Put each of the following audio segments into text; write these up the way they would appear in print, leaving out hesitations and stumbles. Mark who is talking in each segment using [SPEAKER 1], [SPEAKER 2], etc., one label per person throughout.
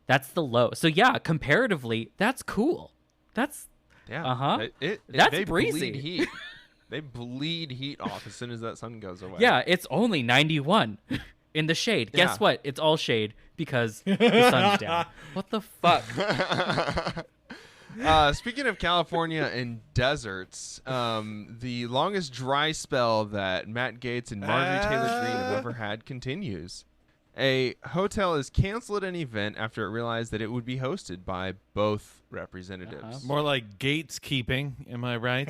[SPEAKER 1] That's the low. So yeah, comparatively, that's cool. That's
[SPEAKER 2] Yeah.
[SPEAKER 1] That's
[SPEAKER 2] they
[SPEAKER 1] breezy.
[SPEAKER 2] bleed heat. They bleed heat off as soon as that sun goes away.
[SPEAKER 1] Yeah, it's only 91 in the shade.
[SPEAKER 2] Yeah.
[SPEAKER 1] Guess what? It's all shade because the sun's down. What the fuck?
[SPEAKER 2] Speaking of California and deserts, the longest dry spell that Matt Gaetz and Marjorie Taylor Greene have ever had continues. A hotel has canceled an event after it realized that it would be hosted by both representatives.
[SPEAKER 3] More like gatekeeping, am I right?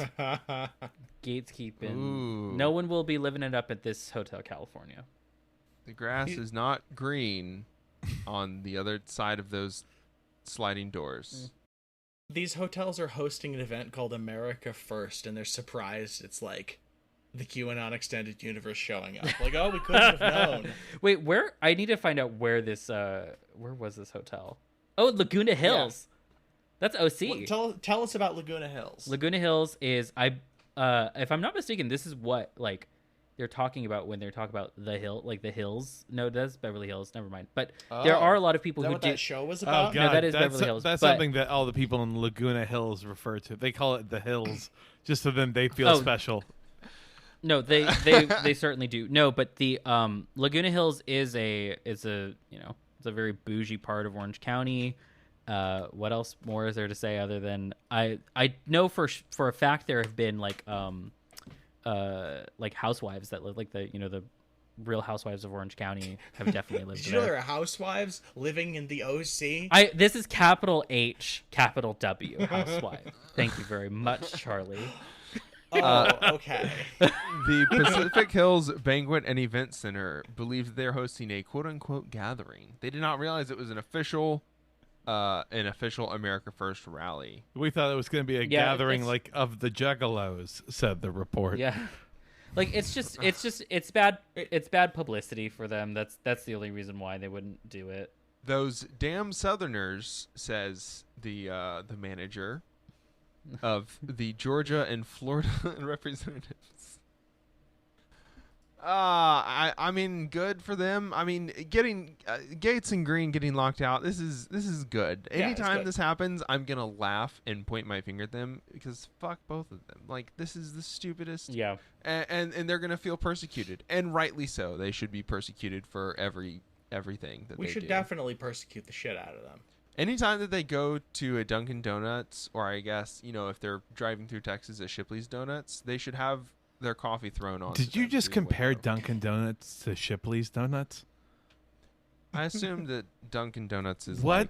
[SPEAKER 1] Gatekeeping.
[SPEAKER 2] Ooh.
[SPEAKER 1] No one will be living it up at this Hotel California.
[SPEAKER 2] The grass is not green on the other side of those sliding doors.
[SPEAKER 4] These hotels are hosting an event called America First, and they're surprised it's like the QAnon Extended Universe showing up. Like, oh, we couldn't have known.
[SPEAKER 1] Wait, where? I need to find out where this. Where was this hotel? Oh, Laguna Hills. That's OC.
[SPEAKER 4] Well, tell us about Laguna Hills.
[SPEAKER 1] Laguna Hills is if I'm not mistaken, this is what like they're talking about when they're talking about the hill, like the hills. No, that's Beverly Hills. Never mind. But there are a lot of people
[SPEAKER 4] Is that
[SPEAKER 1] who
[SPEAKER 4] what
[SPEAKER 1] do.
[SPEAKER 4] that show was
[SPEAKER 3] Oh,
[SPEAKER 4] about?
[SPEAKER 3] God.
[SPEAKER 1] No, that is
[SPEAKER 3] that's
[SPEAKER 1] Beverly Hills.
[SPEAKER 3] That's
[SPEAKER 1] but,
[SPEAKER 3] something that all the people in Laguna Hills refer to. They call it the Hills, just so then they feel special.
[SPEAKER 1] No, they certainly do. No, but the Laguna Hills is a it's a very bougie part of Orange County. What else more is there to say other than I know for a fact there have been like housewives that live like the Real Housewives of Orange County have definitely lived
[SPEAKER 4] Did you
[SPEAKER 1] there.
[SPEAKER 4] know there are housewives living in the OC?
[SPEAKER 1] This is capital H, capital W, housewife. Thank you very much, Charlie.
[SPEAKER 4] Oh, okay.
[SPEAKER 2] The Pacific Hills Banquet and Event Center believes they're hosting a quote-unquote gathering. They did not realize it was an official America First rally.
[SPEAKER 3] We thought it was going to be a gathering like of the Juggalos, said the report.
[SPEAKER 1] Yeah. Like it's bad publicity for them. That's the only reason why they wouldn't do it.
[SPEAKER 2] Those damn Southerners, says the manager of the Georgia and Florida representatives. I mean, good for them. I mean, getting Gaetz and Greene getting locked out. This is good.
[SPEAKER 4] Yeah,
[SPEAKER 2] Anytime
[SPEAKER 4] good.
[SPEAKER 2] this happens, I'm gonna laugh and point my finger at them because fuck both of them. Like, this is the stupidest.
[SPEAKER 1] Yeah.
[SPEAKER 2] And they're gonna feel persecuted, and rightly so. They should be persecuted for everything that
[SPEAKER 4] We
[SPEAKER 2] they
[SPEAKER 4] should
[SPEAKER 2] do.
[SPEAKER 4] definitely persecute the shit out of them.
[SPEAKER 2] Anytime that they go to a Dunkin' Donuts, or I guess, if they're driving through Texas at Shipley's Donuts, they should have their coffee thrown on.
[SPEAKER 3] Did you just compare Dunkin' Donuts to Shipley's Donuts?
[SPEAKER 2] I assume that Dunkin' Donuts is
[SPEAKER 3] What?
[SPEAKER 2] like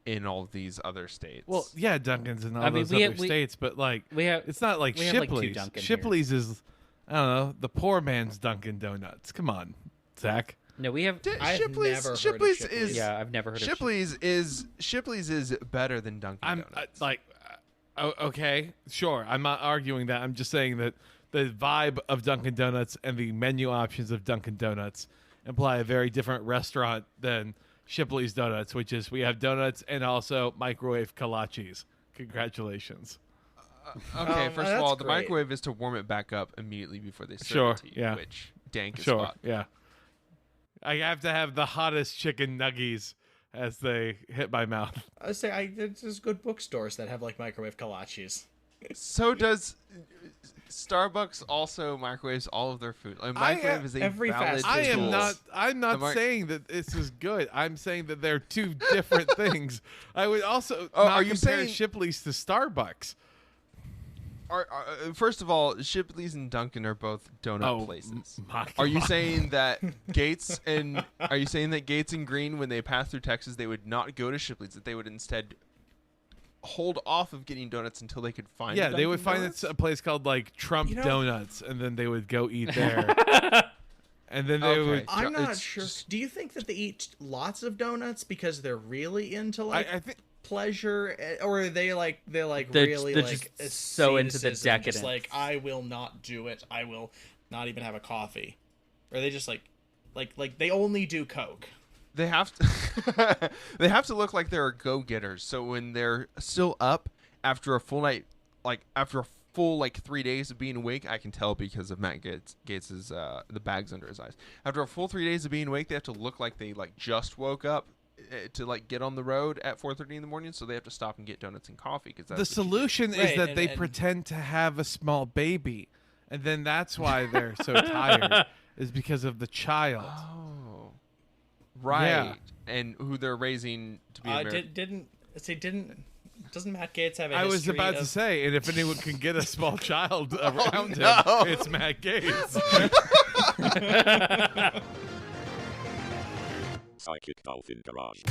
[SPEAKER 2] in all of these other states.
[SPEAKER 3] Well, yeah, Dunkin's in all
[SPEAKER 1] I mean,
[SPEAKER 3] those
[SPEAKER 1] we
[SPEAKER 3] other
[SPEAKER 1] have- we-
[SPEAKER 3] states, but like it's not like
[SPEAKER 1] we have, like, two
[SPEAKER 3] Shipley's.
[SPEAKER 1] Dunkin' here.
[SPEAKER 3] Shipley's is, I don't know, the poor man's Dunkin' Donuts. Come on, Zach.
[SPEAKER 1] No, we have.
[SPEAKER 4] I've never heard of
[SPEAKER 2] Shipley's
[SPEAKER 4] Shipley's.
[SPEAKER 2] is
[SPEAKER 1] Yeah, I've never heard of
[SPEAKER 2] Shipley's is better than Dunkin'
[SPEAKER 3] I'm
[SPEAKER 2] Donuts.
[SPEAKER 3] okay, sure. I'm not arguing that. I'm just saying that the vibe of Dunkin' Donuts and the menu options of Dunkin' Donuts imply a very different restaurant than Shipley's Donuts, which is we have donuts and also microwave kolaches. Congratulations.
[SPEAKER 2] Okay, first of
[SPEAKER 4] that's
[SPEAKER 2] all, the
[SPEAKER 4] great.
[SPEAKER 2] microwave is to warm it back up immediately before they serve
[SPEAKER 3] Sure,
[SPEAKER 2] it to you,
[SPEAKER 3] yeah.
[SPEAKER 2] which dank as
[SPEAKER 3] Sure,
[SPEAKER 2] fuck.
[SPEAKER 3] yeah. I have to have the hottest chicken nuggies as they hit my mouth.
[SPEAKER 4] I say there's good bookstores that have like microwave kolaches.
[SPEAKER 2] So does Starbucks also microwaves all of their food? A microwave is a
[SPEAKER 4] every
[SPEAKER 2] valid
[SPEAKER 4] fast
[SPEAKER 3] I
[SPEAKER 4] food
[SPEAKER 3] am
[SPEAKER 2] tool.
[SPEAKER 3] not. I'm not
[SPEAKER 2] The mic-
[SPEAKER 3] saying that this is good. I'm saying that they're two different things. I would also
[SPEAKER 2] Oh,
[SPEAKER 3] not
[SPEAKER 2] are you
[SPEAKER 3] compare
[SPEAKER 2] saying-
[SPEAKER 3] Shipley's to Starbucks.
[SPEAKER 2] First of all, Shipley's and Dunkin' are both donut places.
[SPEAKER 3] My
[SPEAKER 2] Are you
[SPEAKER 3] God.
[SPEAKER 2] saying that Gaetz and Greene, when they pass through Texas, they would not go to Shipley's, that they would instead hold off of getting donuts until they could find?
[SPEAKER 3] Yeah, they would
[SPEAKER 2] Dunkin'
[SPEAKER 3] find
[SPEAKER 2] Donuts?
[SPEAKER 3] a place called like Trump
[SPEAKER 4] You know-
[SPEAKER 3] Donuts, and then they would go eat there. And then they
[SPEAKER 2] Okay.
[SPEAKER 3] would.
[SPEAKER 4] I'm not
[SPEAKER 2] It's
[SPEAKER 4] sure.
[SPEAKER 2] just-
[SPEAKER 4] Do you think that they eat lots of donuts because they're really into like
[SPEAKER 3] I think.
[SPEAKER 4] pleasure, or are they like
[SPEAKER 1] They're
[SPEAKER 4] really like
[SPEAKER 1] just so into the
[SPEAKER 4] asceticism,
[SPEAKER 1] decadence.
[SPEAKER 4] Just like, I will not do it. I will not even have a coffee. Or are they just like they only do Coke?
[SPEAKER 2] They have to. They have to look like they're go-getters. So when they're still up after a full night, like after a full 3 days of being awake, I can tell because of Matt Gates's the bags under his eyes. After a full 3 days of being awake, they have to look like they just woke up to like get on the road at 4:30 in the morning, so they have to stop and get donuts and coffee. Because
[SPEAKER 3] The solution is
[SPEAKER 4] Right,
[SPEAKER 3] that
[SPEAKER 4] and-
[SPEAKER 3] they
[SPEAKER 4] and-
[SPEAKER 3] pretend to have a small baby, and then that's why they're so tired, is because of the child.
[SPEAKER 2] Oh, right.
[SPEAKER 3] Yeah.
[SPEAKER 2] And who they're raising to be American.
[SPEAKER 4] Doesn't Matt Gates have a
[SPEAKER 3] I was
[SPEAKER 4] history
[SPEAKER 3] about
[SPEAKER 4] of,
[SPEAKER 3] to say, and if anyone can get a small child around
[SPEAKER 2] no.
[SPEAKER 3] him, it's Matt Gates.
[SPEAKER 5] Psychic Dolphin Garage.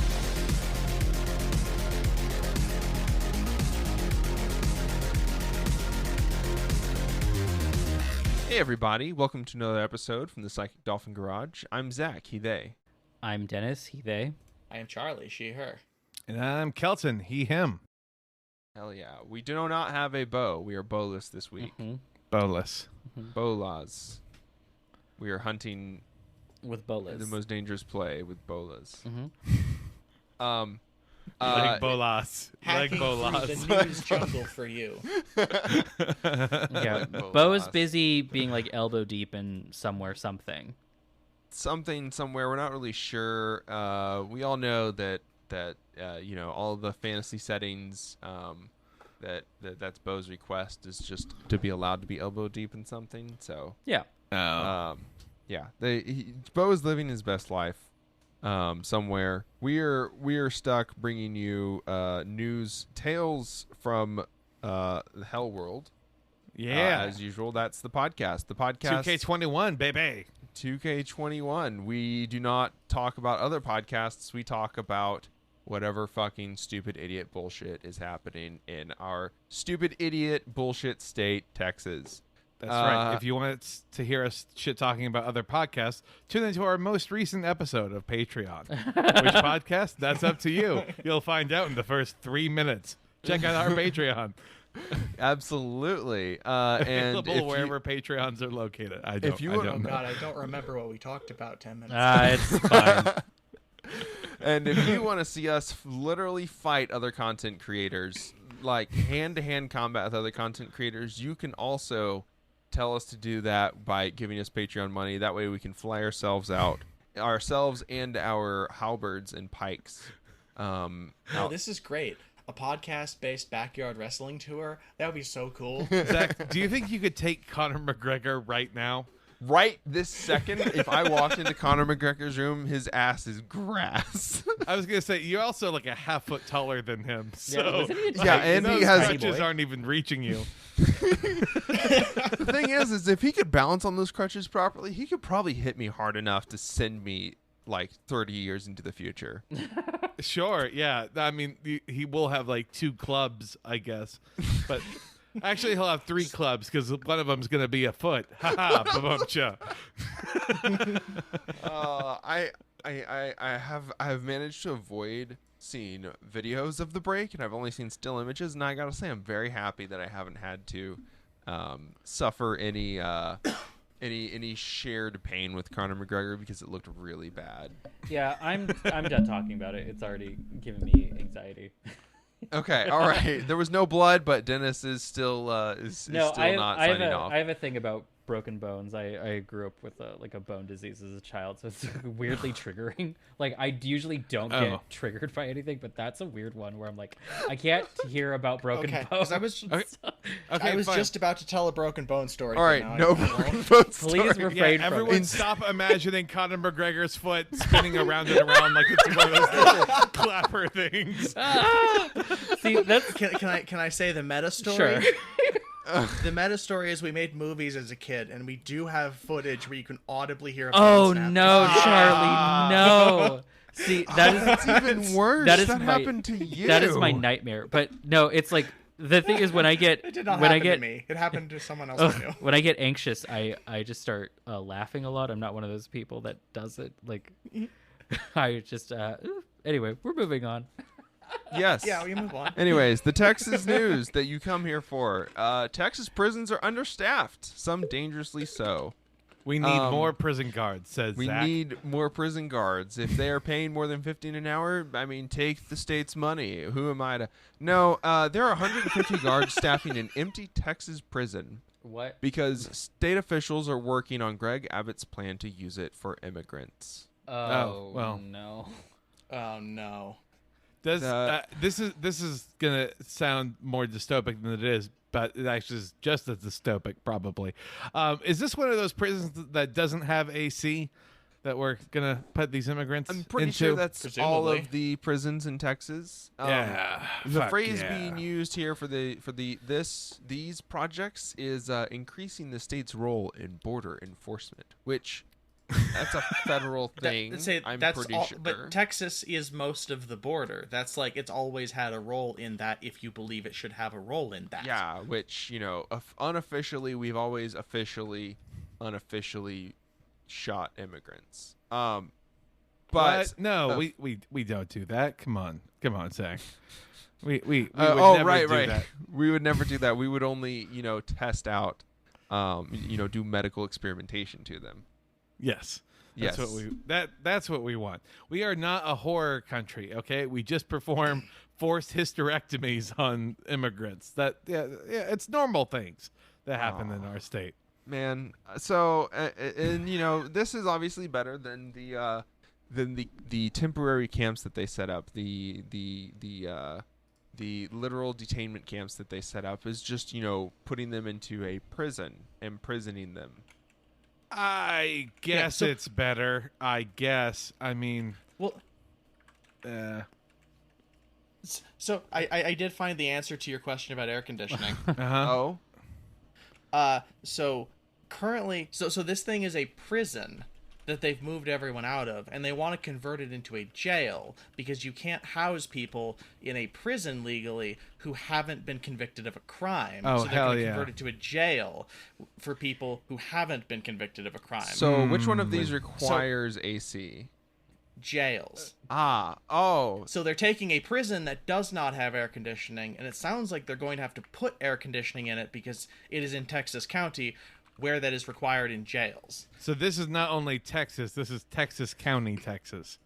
[SPEAKER 2] Hey everybody, welcome to another episode from the Psychic Dolphin Garage. I'm Zach, he, they.
[SPEAKER 1] I'm Dennis, he, they.
[SPEAKER 4] I am Charlie, she, her.
[SPEAKER 3] And I'm Kelton, he, him.
[SPEAKER 2] Hell yeah. We do not have a bow. We are bowless this week.
[SPEAKER 3] Bowless.
[SPEAKER 2] Bolas. We are hunting
[SPEAKER 1] With bolas.
[SPEAKER 2] the most dangerous play with bolas.
[SPEAKER 1] Mhm.
[SPEAKER 3] Leg bolas. Leg
[SPEAKER 4] Hacking
[SPEAKER 3] bolas.
[SPEAKER 4] through the news jungle for you.
[SPEAKER 1] Yeah,
[SPEAKER 2] Bolas.
[SPEAKER 1] Bo is busy being like elbow deep in somewhere something.
[SPEAKER 2] Something somewhere, we're not really sure. We all know that all the fantasy settings, that's Bo's request is just to be allowed to be elbow deep in something. So
[SPEAKER 1] Yeah.
[SPEAKER 2] Bo is living his best life somewhere. We are stuck bringing you tales from the hellworld.
[SPEAKER 3] Yeah.
[SPEAKER 2] As usual, that's the podcast. The podcast
[SPEAKER 3] 2K21, baby.
[SPEAKER 2] 2K21. We do not talk about other podcasts. We talk about whatever fucking stupid idiot bullshit is happening in our stupid idiot bullshit state, Texas.
[SPEAKER 3] That's right. If you want to hear us shit talking about other podcasts, tune into our most recent episode of Patreon. Which podcast? That's up to you. You'll find out in the first 3 minutes. Check out our Patreon.
[SPEAKER 2] Absolutely. And
[SPEAKER 3] Available wherever Patreons are located. I don't
[SPEAKER 4] Oh
[SPEAKER 3] know.
[SPEAKER 4] god, I don't remember what we talked about 10 minutes
[SPEAKER 1] It's fine.
[SPEAKER 2] And if you want to see us literally fight other content creators, like hand-to-hand combat with other content creators, you can also tell us to do that by giving us Patreon money. That way we can fly ourselves out, ourselves and our halberds and pikes.
[SPEAKER 4] Oh, this is great. A podcast-based backyard wrestling tour? That would be so cool.
[SPEAKER 3] Zach, do you think you could take Conor McGregor right now?
[SPEAKER 2] Right this second, if I walked into Conor McGregor's room, his ass is grass.
[SPEAKER 3] I was gonna say you're also like a half foot taller than him, so
[SPEAKER 1] wasn't he a
[SPEAKER 2] Yeah,
[SPEAKER 1] tiny-
[SPEAKER 2] and
[SPEAKER 3] those
[SPEAKER 2] he has-
[SPEAKER 3] crutches aren't even reaching you.
[SPEAKER 2] The thing is if he could balance on those crutches properly, he could probably hit me hard enough to send me like 30 years into the future.
[SPEAKER 3] Sure, yeah. I mean, he will have like 2 clubs, I guess, but actually he'll have 3 clubs because one of them's gonna be a foot. Ha ha! Ba-bum-cha.
[SPEAKER 2] I have managed to avoid seeing videos of the break, and I've only seen still images, and I gotta say I'm very happy that I haven't had to suffer any shared pain with Conor McGregor because it looked really bad.
[SPEAKER 1] Yeah, I'm done talking about it. It's already giving me anxiety.
[SPEAKER 2] Okay, all right. There was no blood, but Dennis is still not signing off.
[SPEAKER 1] I have a thing about broken bones. I grew up with a bone disease as a child, so it's weirdly triggering. Like I usually don't get triggered by anything, but that's a weird one where I'm like, I can't hear about broken
[SPEAKER 4] Okay,
[SPEAKER 1] bones.
[SPEAKER 4] 'cause I was
[SPEAKER 3] Okay, fine.
[SPEAKER 4] just about to tell a broken bone story.
[SPEAKER 2] All
[SPEAKER 4] but
[SPEAKER 2] right,
[SPEAKER 4] now I
[SPEAKER 2] no
[SPEAKER 4] won't.
[SPEAKER 2] broken bones.
[SPEAKER 1] Please
[SPEAKER 2] story.
[SPEAKER 1] refrain
[SPEAKER 3] Yeah,
[SPEAKER 1] from
[SPEAKER 3] everyone
[SPEAKER 1] it.
[SPEAKER 3] stop imagining Conor McGregor's foot spinning around and around like it's one of those little clapper things.
[SPEAKER 1] See, that's
[SPEAKER 4] Can I say the meta story?
[SPEAKER 1] sure.
[SPEAKER 4] The meta story is we made movies as a kid, and we do have footage where you can audibly hear. A
[SPEAKER 1] Oh
[SPEAKER 4] bone snap.
[SPEAKER 1] no, Charlie, no. See,
[SPEAKER 2] That's even worse.
[SPEAKER 1] that is
[SPEAKER 2] that
[SPEAKER 1] my-
[SPEAKER 2] happened to you.
[SPEAKER 1] that is my nightmare. But no, it's like the thing is when I get
[SPEAKER 4] It did not
[SPEAKER 1] when
[SPEAKER 4] happen
[SPEAKER 1] I get
[SPEAKER 4] to me. It happened to someone else I knew.
[SPEAKER 1] when I get anxious, I just start laughing a lot. I'm not one of those people that does it. Like I just anyway, we're moving on.
[SPEAKER 2] Yes.
[SPEAKER 4] Yeah, we move on.
[SPEAKER 2] Anyways, the Texas news that you come here for. Texas prisons are understaffed, some dangerously so.
[SPEAKER 3] We need more prison guards, says
[SPEAKER 2] We
[SPEAKER 3] Zach.
[SPEAKER 2] need more prison guards. If they are paying more than $15 an hour, I mean, take the state's money. Who am I to? No, there are 150 guards staffing an empty Texas prison
[SPEAKER 1] What?
[SPEAKER 2] because state officials are working on Greg Abbott's plan to use it for immigrants.
[SPEAKER 1] Oh,
[SPEAKER 3] well.
[SPEAKER 1] no.
[SPEAKER 4] Oh no.
[SPEAKER 3] This is gonna sound more dystopic than it is, but it actually is just as dystopic, probably. Is this one of those prisons that doesn't have AC that we're gonna put these immigrants
[SPEAKER 2] I'm pretty
[SPEAKER 3] into?
[SPEAKER 2] sure that's all
[SPEAKER 4] Presumably.
[SPEAKER 2] of the prisons in Texas.
[SPEAKER 3] Yeah,
[SPEAKER 2] The
[SPEAKER 3] fuck
[SPEAKER 2] phrase
[SPEAKER 3] yeah.
[SPEAKER 2] being used here for these projects is increasing the state's role in border enforcement, which that's a federal thing. I'm pretty sure.
[SPEAKER 4] But Texas is most of the border. That's like it's always had a role in that. If you believe it should have a role in that.
[SPEAKER 2] Yeah, which unofficially we've always unofficially shot immigrants. But
[SPEAKER 3] What? No, we don't do that. Come on, Zach. We would never
[SPEAKER 2] right.
[SPEAKER 3] do that.
[SPEAKER 2] We would never do that. We would only test out, do medical experimentation to them.
[SPEAKER 3] Yes.
[SPEAKER 2] Yes.
[SPEAKER 3] That's what we want. We are not a horror country, okay? We just perform forced hysterectomies on immigrants. It's normal things that happen in our state.
[SPEAKER 2] Man, so and this is obviously better than the temporary camps that they set up. The literal detainment camps that they set up is just putting them into a prison, imprisoning them.
[SPEAKER 3] I guess it's better. I guess. I mean,
[SPEAKER 4] Well, so I did find the answer to your question about air conditioning.
[SPEAKER 2] Oh,
[SPEAKER 4] So currently, so this thing is a prison that they've moved everyone out of, and they want to convert it into a jail because you can't house people in a prison legally who haven't been convicted of a crime.
[SPEAKER 3] Oh,
[SPEAKER 4] so they're
[SPEAKER 3] hell
[SPEAKER 4] going to
[SPEAKER 3] yeah.
[SPEAKER 4] convert it to a jail for people who haven't been convicted of a crime.
[SPEAKER 2] so which one of these requires AC?
[SPEAKER 4] Jails.
[SPEAKER 2] So
[SPEAKER 4] they're taking a prison that does not have air conditioning, and it sounds like they're going to have to put air conditioning in it because it is in Texas County, where that is required in jails.
[SPEAKER 3] so this is not only Texas. This is Texas County, Texas.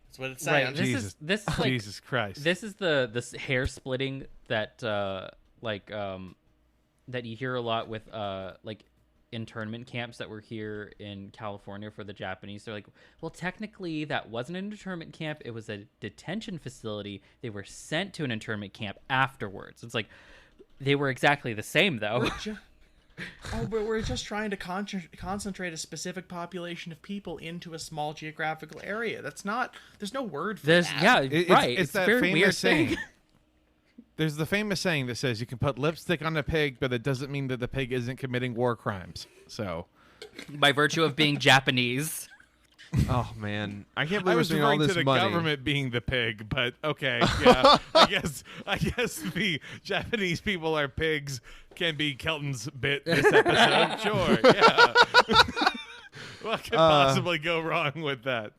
[SPEAKER 4] That's what it's saying.
[SPEAKER 1] Right.
[SPEAKER 3] Jesus.
[SPEAKER 1] This is like
[SPEAKER 3] Jesus Christ.
[SPEAKER 1] this is the hair splitting that that you hear a lot with like internment camps that were here in California for the Japanese. They're like, well, technically that wasn't an internment camp, it was a detention facility. They were sent to an internment camp afterwards. It's like they were exactly the same though.
[SPEAKER 4] But we're just trying to concentrate a specific population of people into a small geographical area. That's not. There's no word for that.
[SPEAKER 1] Right.
[SPEAKER 3] It's that
[SPEAKER 1] very
[SPEAKER 3] famous
[SPEAKER 1] weird
[SPEAKER 3] saying.
[SPEAKER 1] thing.
[SPEAKER 3] There's the famous saying that says you can put lipstick on a pig, but it doesn't mean that the pig isn't committing war crimes. So,
[SPEAKER 1] By virtue of being Japanese.
[SPEAKER 2] Oh man, I can't
[SPEAKER 3] I
[SPEAKER 2] believe we're
[SPEAKER 3] was
[SPEAKER 2] spending all
[SPEAKER 3] referring
[SPEAKER 2] this
[SPEAKER 3] to the
[SPEAKER 2] money.
[SPEAKER 3] government being the pig, but okay, yeah. I guess the Japanese people are pigs can be Kelton's bit this episode. Sure, yeah. What could possibly go wrong with that?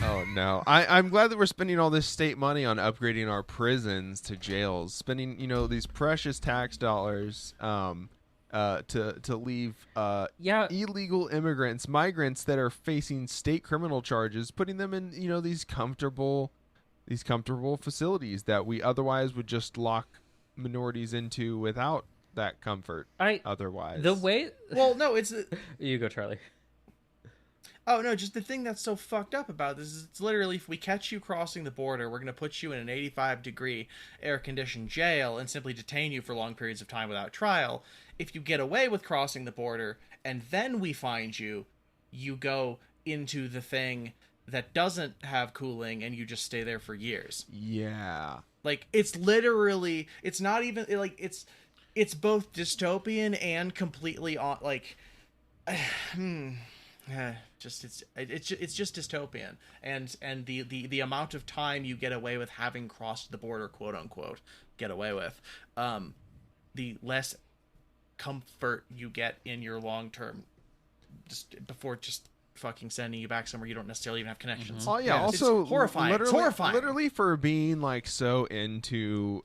[SPEAKER 2] Oh no, I'm glad that we're spending all this state money on upgrading our prisons to jails, spending these precious tax dollars to leave illegal immigrants, migrants that are facing state criminal charges, putting them in these comfortable facilities that we otherwise would just lock minorities into without that comfort. Otherwise,
[SPEAKER 1] The way
[SPEAKER 4] Well, no, it's.
[SPEAKER 1] you go, Charlie.
[SPEAKER 4] Oh no, just the thing that's so fucked up about this is it's literally if we catch you crossing the border, we're gonna put you in an 85-degree air-conditioned jail and simply detain you for long periods of time without trial. If you get away with crossing the border and then we find you, you go into the thing that doesn't have cooling and you just stay there for years.
[SPEAKER 2] yeah.
[SPEAKER 4] Like it's literally, it's not even like it's both dystopian and completely on like. Just it's just dystopian, and the amount of time you get away with having crossed the border, quote unquote, get away with, the less comfort you get in your long term, just before just fucking sending you back somewhere you don't necessarily even have connections.
[SPEAKER 2] Oh yeah.
[SPEAKER 4] It's
[SPEAKER 2] Also,
[SPEAKER 4] horrifying. It's horrifying.
[SPEAKER 2] Literally for being like so into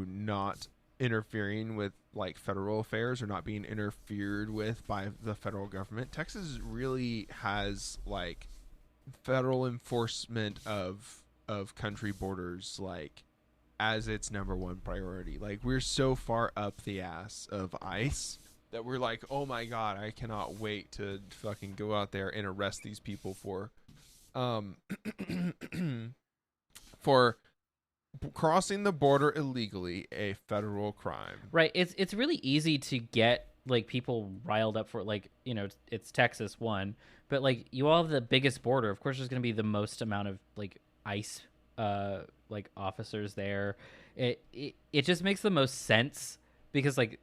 [SPEAKER 2] not interfering with like federal affairs or not being interfered with by the federal government. Texas really has like federal enforcement of country borders like as its number one priority. Like we're so far up the ass of ICE that we're like, oh my god, I cannot wait to fucking go out there and arrest these people for um, for crossing the border illegally, a federal crime.
[SPEAKER 1] Right. It's really easy to get like people riled up for like, it's Texas one, but like you all have the biggest border. Of course there's going to be the most amount of like ICE like officers there. It just makes the most sense because like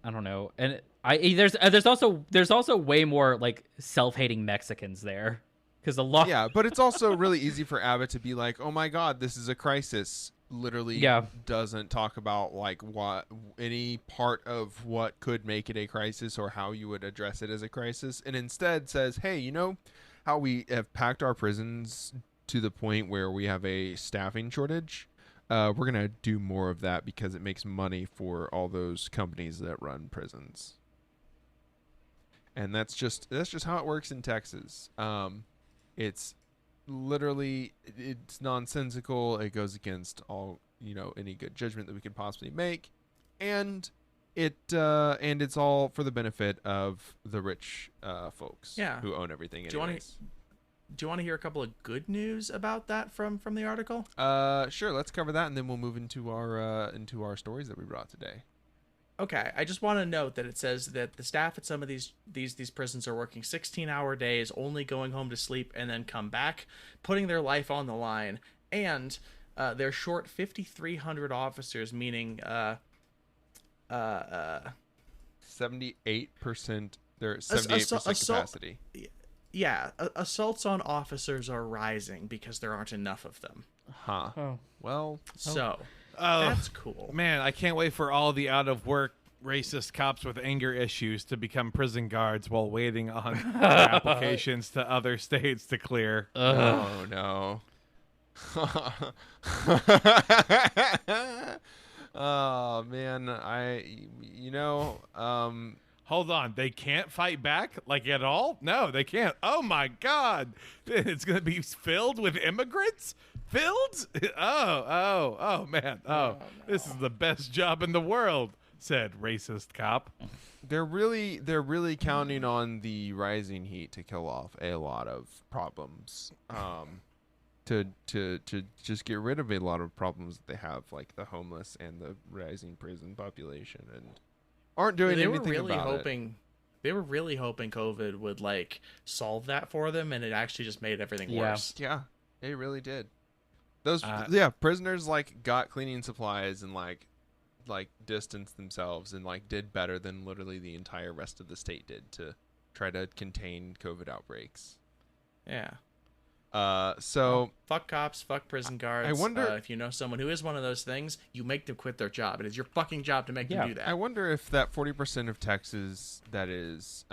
[SPEAKER 1] I don't know. And there's also way more like self-hating Mexicans there. Because a lot.
[SPEAKER 2] Yeah, but it's also really easy for Abbott to be like, "Oh my God, this is a crisis." Literally, doesn't talk about like what any part of what could make it a crisis or how you would address it as a crisis, and instead says, "Hey, you know how we have packed our prisons to the point where we have a staffing shortage? We're gonna do more of that because it makes money for all those companies that run prisons." And that's just how it works in Texas. It's literally, it's nonsensical. It goes against all, any good judgment that we could possibly make. And it's all for the benefit of the rich folks who own everything anyways.
[SPEAKER 4] Do you want to hear a couple of good news about that from the article?
[SPEAKER 2] Sure, let's cover that and then we'll move into our stories that we brought today.
[SPEAKER 4] Okay, I just want to note that it says that the staff at some of these prisons are working 16-hour days, only going home to sleep and then come back, putting their life on the line, and they're short 5,300 officers, meaning
[SPEAKER 2] 78%. They're 78% capacity.
[SPEAKER 4] Yeah, assaults on officers are rising because there aren't enough of them.
[SPEAKER 2] Huh. Oh. Well,
[SPEAKER 4] so. That's cool.
[SPEAKER 3] Man, I can't wait for all the out-of-work racist cops with anger issues to become prison guards while waiting on their applications to other states to clear.
[SPEAKER 2] Oh, no. Oh, man.
[SPEAKER 3] Hold on. They can't fight back? Like, at all? No, they can't. Oh, my God. It's going to be filled with immigrants? Filled? Oh, man. Oh, no. This is the best job in the world, said racist cop.
[SPEAKER 2] They're really counting on the rising heat to kill off a lot of problems. To just get rid of a lot of problems that they have, like the homeless and the rising prison population, and aren't doing anything about it.
[SPEAKER 4] They were really hoping COVID would like solve that for them, and it actually just made everything worse.
[SPEAKER 2] Yeah, it really did. Those prisoners like got cleaning supplies and like distanced themselves and like did better than literally the entire rest of the state did to try to contain COVID outbreaks.
[SPEAKER 4] Yeah.
[SPEAKER 2] So
[SPEAKER 4] fuck cops, fuck prison guards.
[SPEAKER 2] I wonder
[SPEAKER 4] if you know someone who is one of those things, you make them quit their job. It is your fucking job to make them do that.
[SPEAKER 2] I wonder if that 40% of Texas that has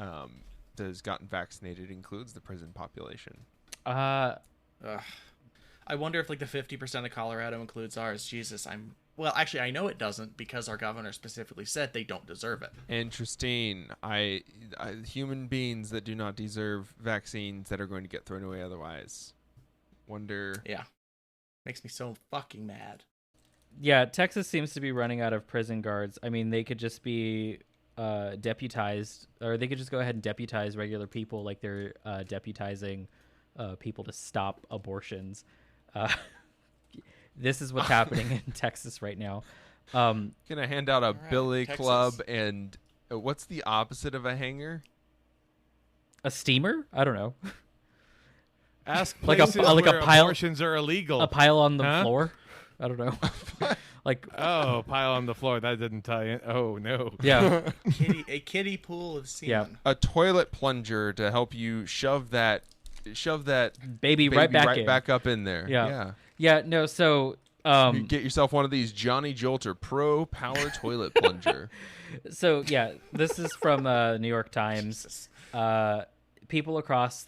[SPEAKER 2] gotten vaccinated includes the prison population.
[SPEAKER 4] I wonder if like the 50% of Colorado includes ours. Jesus, well, actually, I know it doesn't because our governor specifically said they don't deserve it.
[SPEAKER 2] Interesting. Human beings that do not deserve vaccines that are going to get thrown away otherwise. Wonder.
[SPEAKER 4] Yeah. Makes me so fucking mad.
[SPEAKER 1] Yeah, Texas seems to be running out of prison guards. I mean, they could just be deputized, or they could just go ahead and deputize regular people like they're deputizing people to stop abortions. This is what's happening in Texas right now.
[SPEAKER 2] Gonna hand out a billy
[SPEAKER 4] Texas.
[SPEAKER 2] club and what's the opposite of a hanger?
[SPEAKER 1] A steamer? I don't know.
[SPEAKER 3] Ask
[SPEAKER 1] like
[SPEAKER 3] places
[SPEAKER 1] like
[SPEAKER 3] where
[SPEAKER 1] a pile,
[SPEAKER 3] abortions are illegal.
[SPEAKER 1] A pile on the floor? I don't know. Like
[SPEAKER 3] pile on the floor. That didn't tie in. Oh no.
[SPEAKER 1] Yeah.
[SPEAKER 4] A kiddie pool of semen.
[SPEAKER 1] Yeah.
[SPEAKER 2] A toilet plunger to help you shove that
[SPEAKER 1] baby right
[SPEAKER 2] back up in there.
[SPEAKER 1] Yeah. No. So
[SPEAKER 2] you get yourself one of these Johnny Jolter Pro Power Toilet Plunger.
[SPEAKER 1] So yeah, this is from New York Times. People across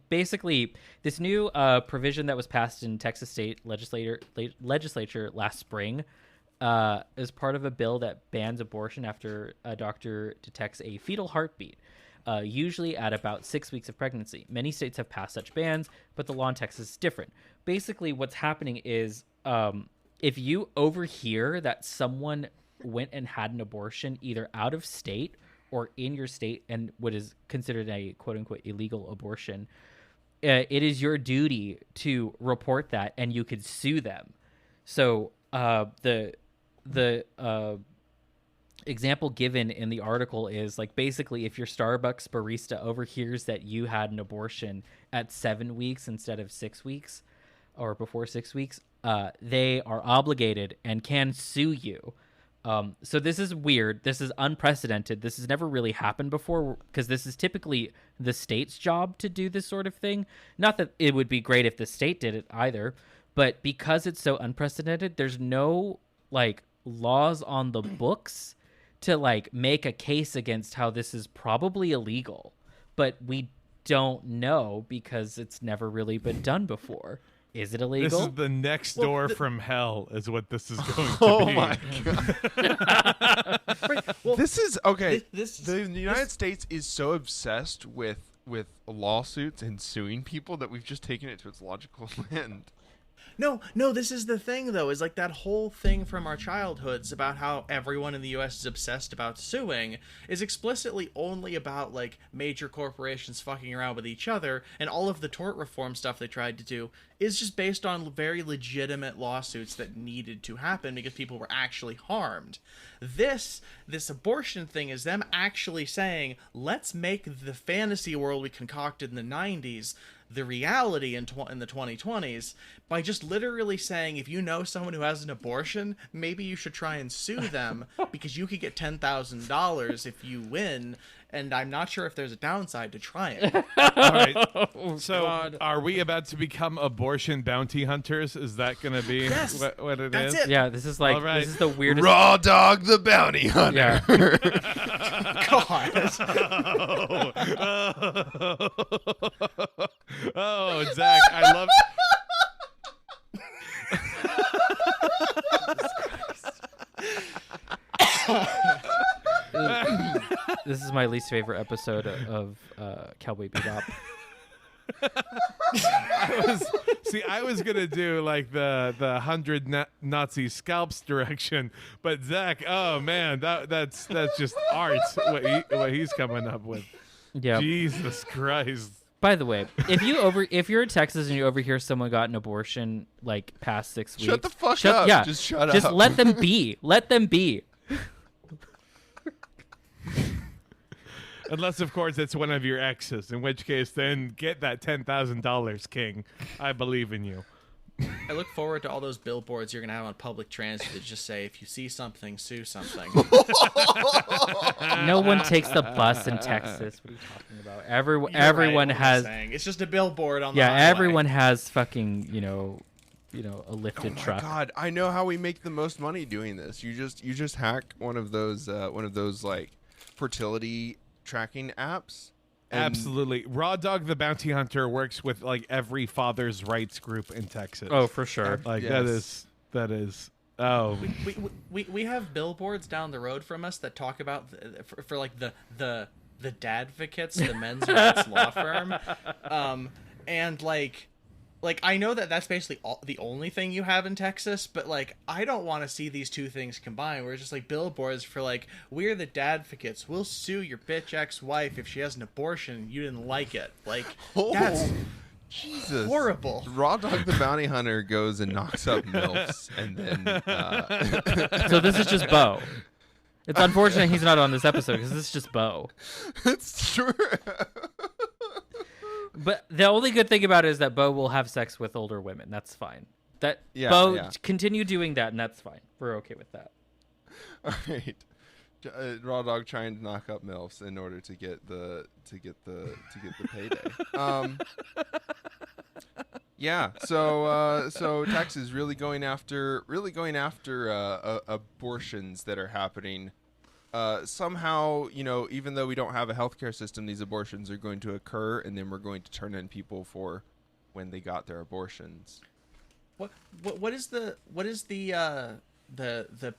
[SPEAKER 1] basically this new provision that was passed in Texas state legislature last spring is part of a bill that bans abortion after a doctor detects a fetal heartbeat. Usually at about 6 weeks of pregnancy. Many states have passed such bans, but the law in Texas is different. Basically, what's happening is if you overhear that someone went and had an abortion either out of state or in your state and what is considered a quote-unquote illegal abortion, it is your duty to report that, and you could sue them. So the example given in the article is like basically if your Starbucks barista overhears that you had an abortion at 7 weeks instead of 6 weeks or before 6 weeks, they are obligated and can sue you. So this is weird. This is unprecedented. This has never really happened before because this is typically the state's job to do this sort of thing. Not that it would be great if the state did it either, but because it's so unprecedented, there's no like laws on the books to like make a case against how this is probably illegal, but we don't know because it's never really been done before. Is it illegal?
[SPEAKER 3] This is the next door from hell, is what this is going to
[SPEAKER 2] Oh
[SPEAKER 3] be.
[SPEAKER 2] my god!
[SPEAKER 4] Well,
[SPEAKER 2] This is okay.
[SPEAKER 4] this-
[SPEAKER 2] The United States is so obsessed with lawsuits and suing people that we've just taken it to its logical end.
[SPEAKER 4] No, this is the thing, though, is like that whole thing from our childhoods about how everyone in the U.S. is obsessed about suing is explicitly only about, like, major corporations fucking around with each other, and all of the tort reform stuff they tried to do is just based on very legitimate lawsuits that needed to happen because people were actually harmed. This abortion thing is them actually saying, let's make the fantasy world we concocted in the 90s the reality in the 2020s by just literally saying, if you know someone who has an abortion, maybe you should try and sue them because you could get $10,000 if you win, and I'm not sure if there's a downside to trying.
[SPEAKER 3] All right. So,
[SPEAKER 1] God.
[SPEAKER 3] are we about to become abortion bounty hunters? Is that going to be
[SPEAKER 4] Yes,
[SPEAKER 3] what it
[SPEAKER 4] that's
[SPEAKER 3] is?
[SPEAKER 4] it.
[SPEAKER 1] Yeah, this is like
[SPEAKER 3] All right.
[SPEAKER 1] this is the weirdest.
[SPEAKER 2] Raw Dog the Bounty Hunter.
[SPEAKER 1] Yeah.
[SPEAKER 4] God.
[SPEAKER 3] Oh, Zach, I love.
[SPEAKER 1] This is my least favorite episode of Cowboy Bebop.
[SPEAKER 3] I was gonna do like the 100 Nazi scalps direction, but Zach, oh man, that's just art. What he's coming up with.
[SPEAKER 1] Yeah.
[SPEAKER 3] Jesus Christ.
[SPEAKER 1] By the way, if you're in Texas and you overhear someone got an abortion like past 6 weeks,
[SPEAKER 2] Shut the fuck up.
[SPEAKER 1] Yeah,
[SPEAKER 2] Just shut up.
[SPEAKER 1] Just let them be. Let them be.
[SPEAKER 3] Unless, of course, it's one of your exes, in which case, then get that $10,000, King. I believe in you.
[SPEAKER 4] I look forward to all those billboards you're going to have on public transit that just say, if you see something, sue something.
[SPEAKER 1] No one takes the bus in Texas. What are you talking about?
[SPEAKER 4] You're
[SPEAKER 1] Everyone
[SPEAKER 4] right, what am I
[SPEAKER 1] has.
[SPEAKER 4] saying? It's just a billboard on the
[SPEAKER 1] Yeah,
[SPEAKER 4] highway.
[SPEAKER 1] everyone has fucking a lifted
[SPEAKER 2] Oh my
[SPEAKER 1] truck.
[SPEAKER 2] god! I know how we make the most money doing this. You just hack one of those like fertility tracking apps. and-
[SPEAKER 3] Absolutely. Raw Dog the Bounty Hunter works with like every father's rights group in Texas.
[SPEAKER 1] Oh, for sure.
[SPEAKER 3] Like
[SPEAKER 2] Yes.
[SPEAKER 3] that is oh
[SPEAKER 4] We have billboards down the road from us that talk about for like the Dadvocates, the men's rights law firm, and like I know that's basically the only thing you have in Texas, but like I don't want to see these two things combined. Where it's just like billboards for like, we're the Dadvocates, we'll sue your bitch ex-wife if she has an abortion and you didn't like it. Like that's
[SPEAKER 2] Jesus.
[SPEAKER 4] horrible.
[SPEAKER 2] Raw Dog the Bounty Hunter goes and knocks up MILFs, and then
[SPEAKER 1] So this is just Bo. It's unfortunate he's not on this episode because this is just Bo.
[SPEAKER 2] it's true.
[SPEAKER 1] But the only good thing about it is that Bo will have sex with older women. That's fine.
[SPEAKER 2] Yeah,
[SPEAKER 1] Bo,
[SPEAKER 2] yeah.
[SPEAKER 1] continue doing that, and that's fine. We're okay with that.
[SPEAKER 2] All right. Raw Dog trying to knock up MILFs in order to get the payday. Yeah. So Texas really going after abortions that are happening. Somehow, even though we don't have a healthcare system, these abortions are going to occur, and then we're going to turn in people for when they got their abortions.
[SPEAKER 4] What is the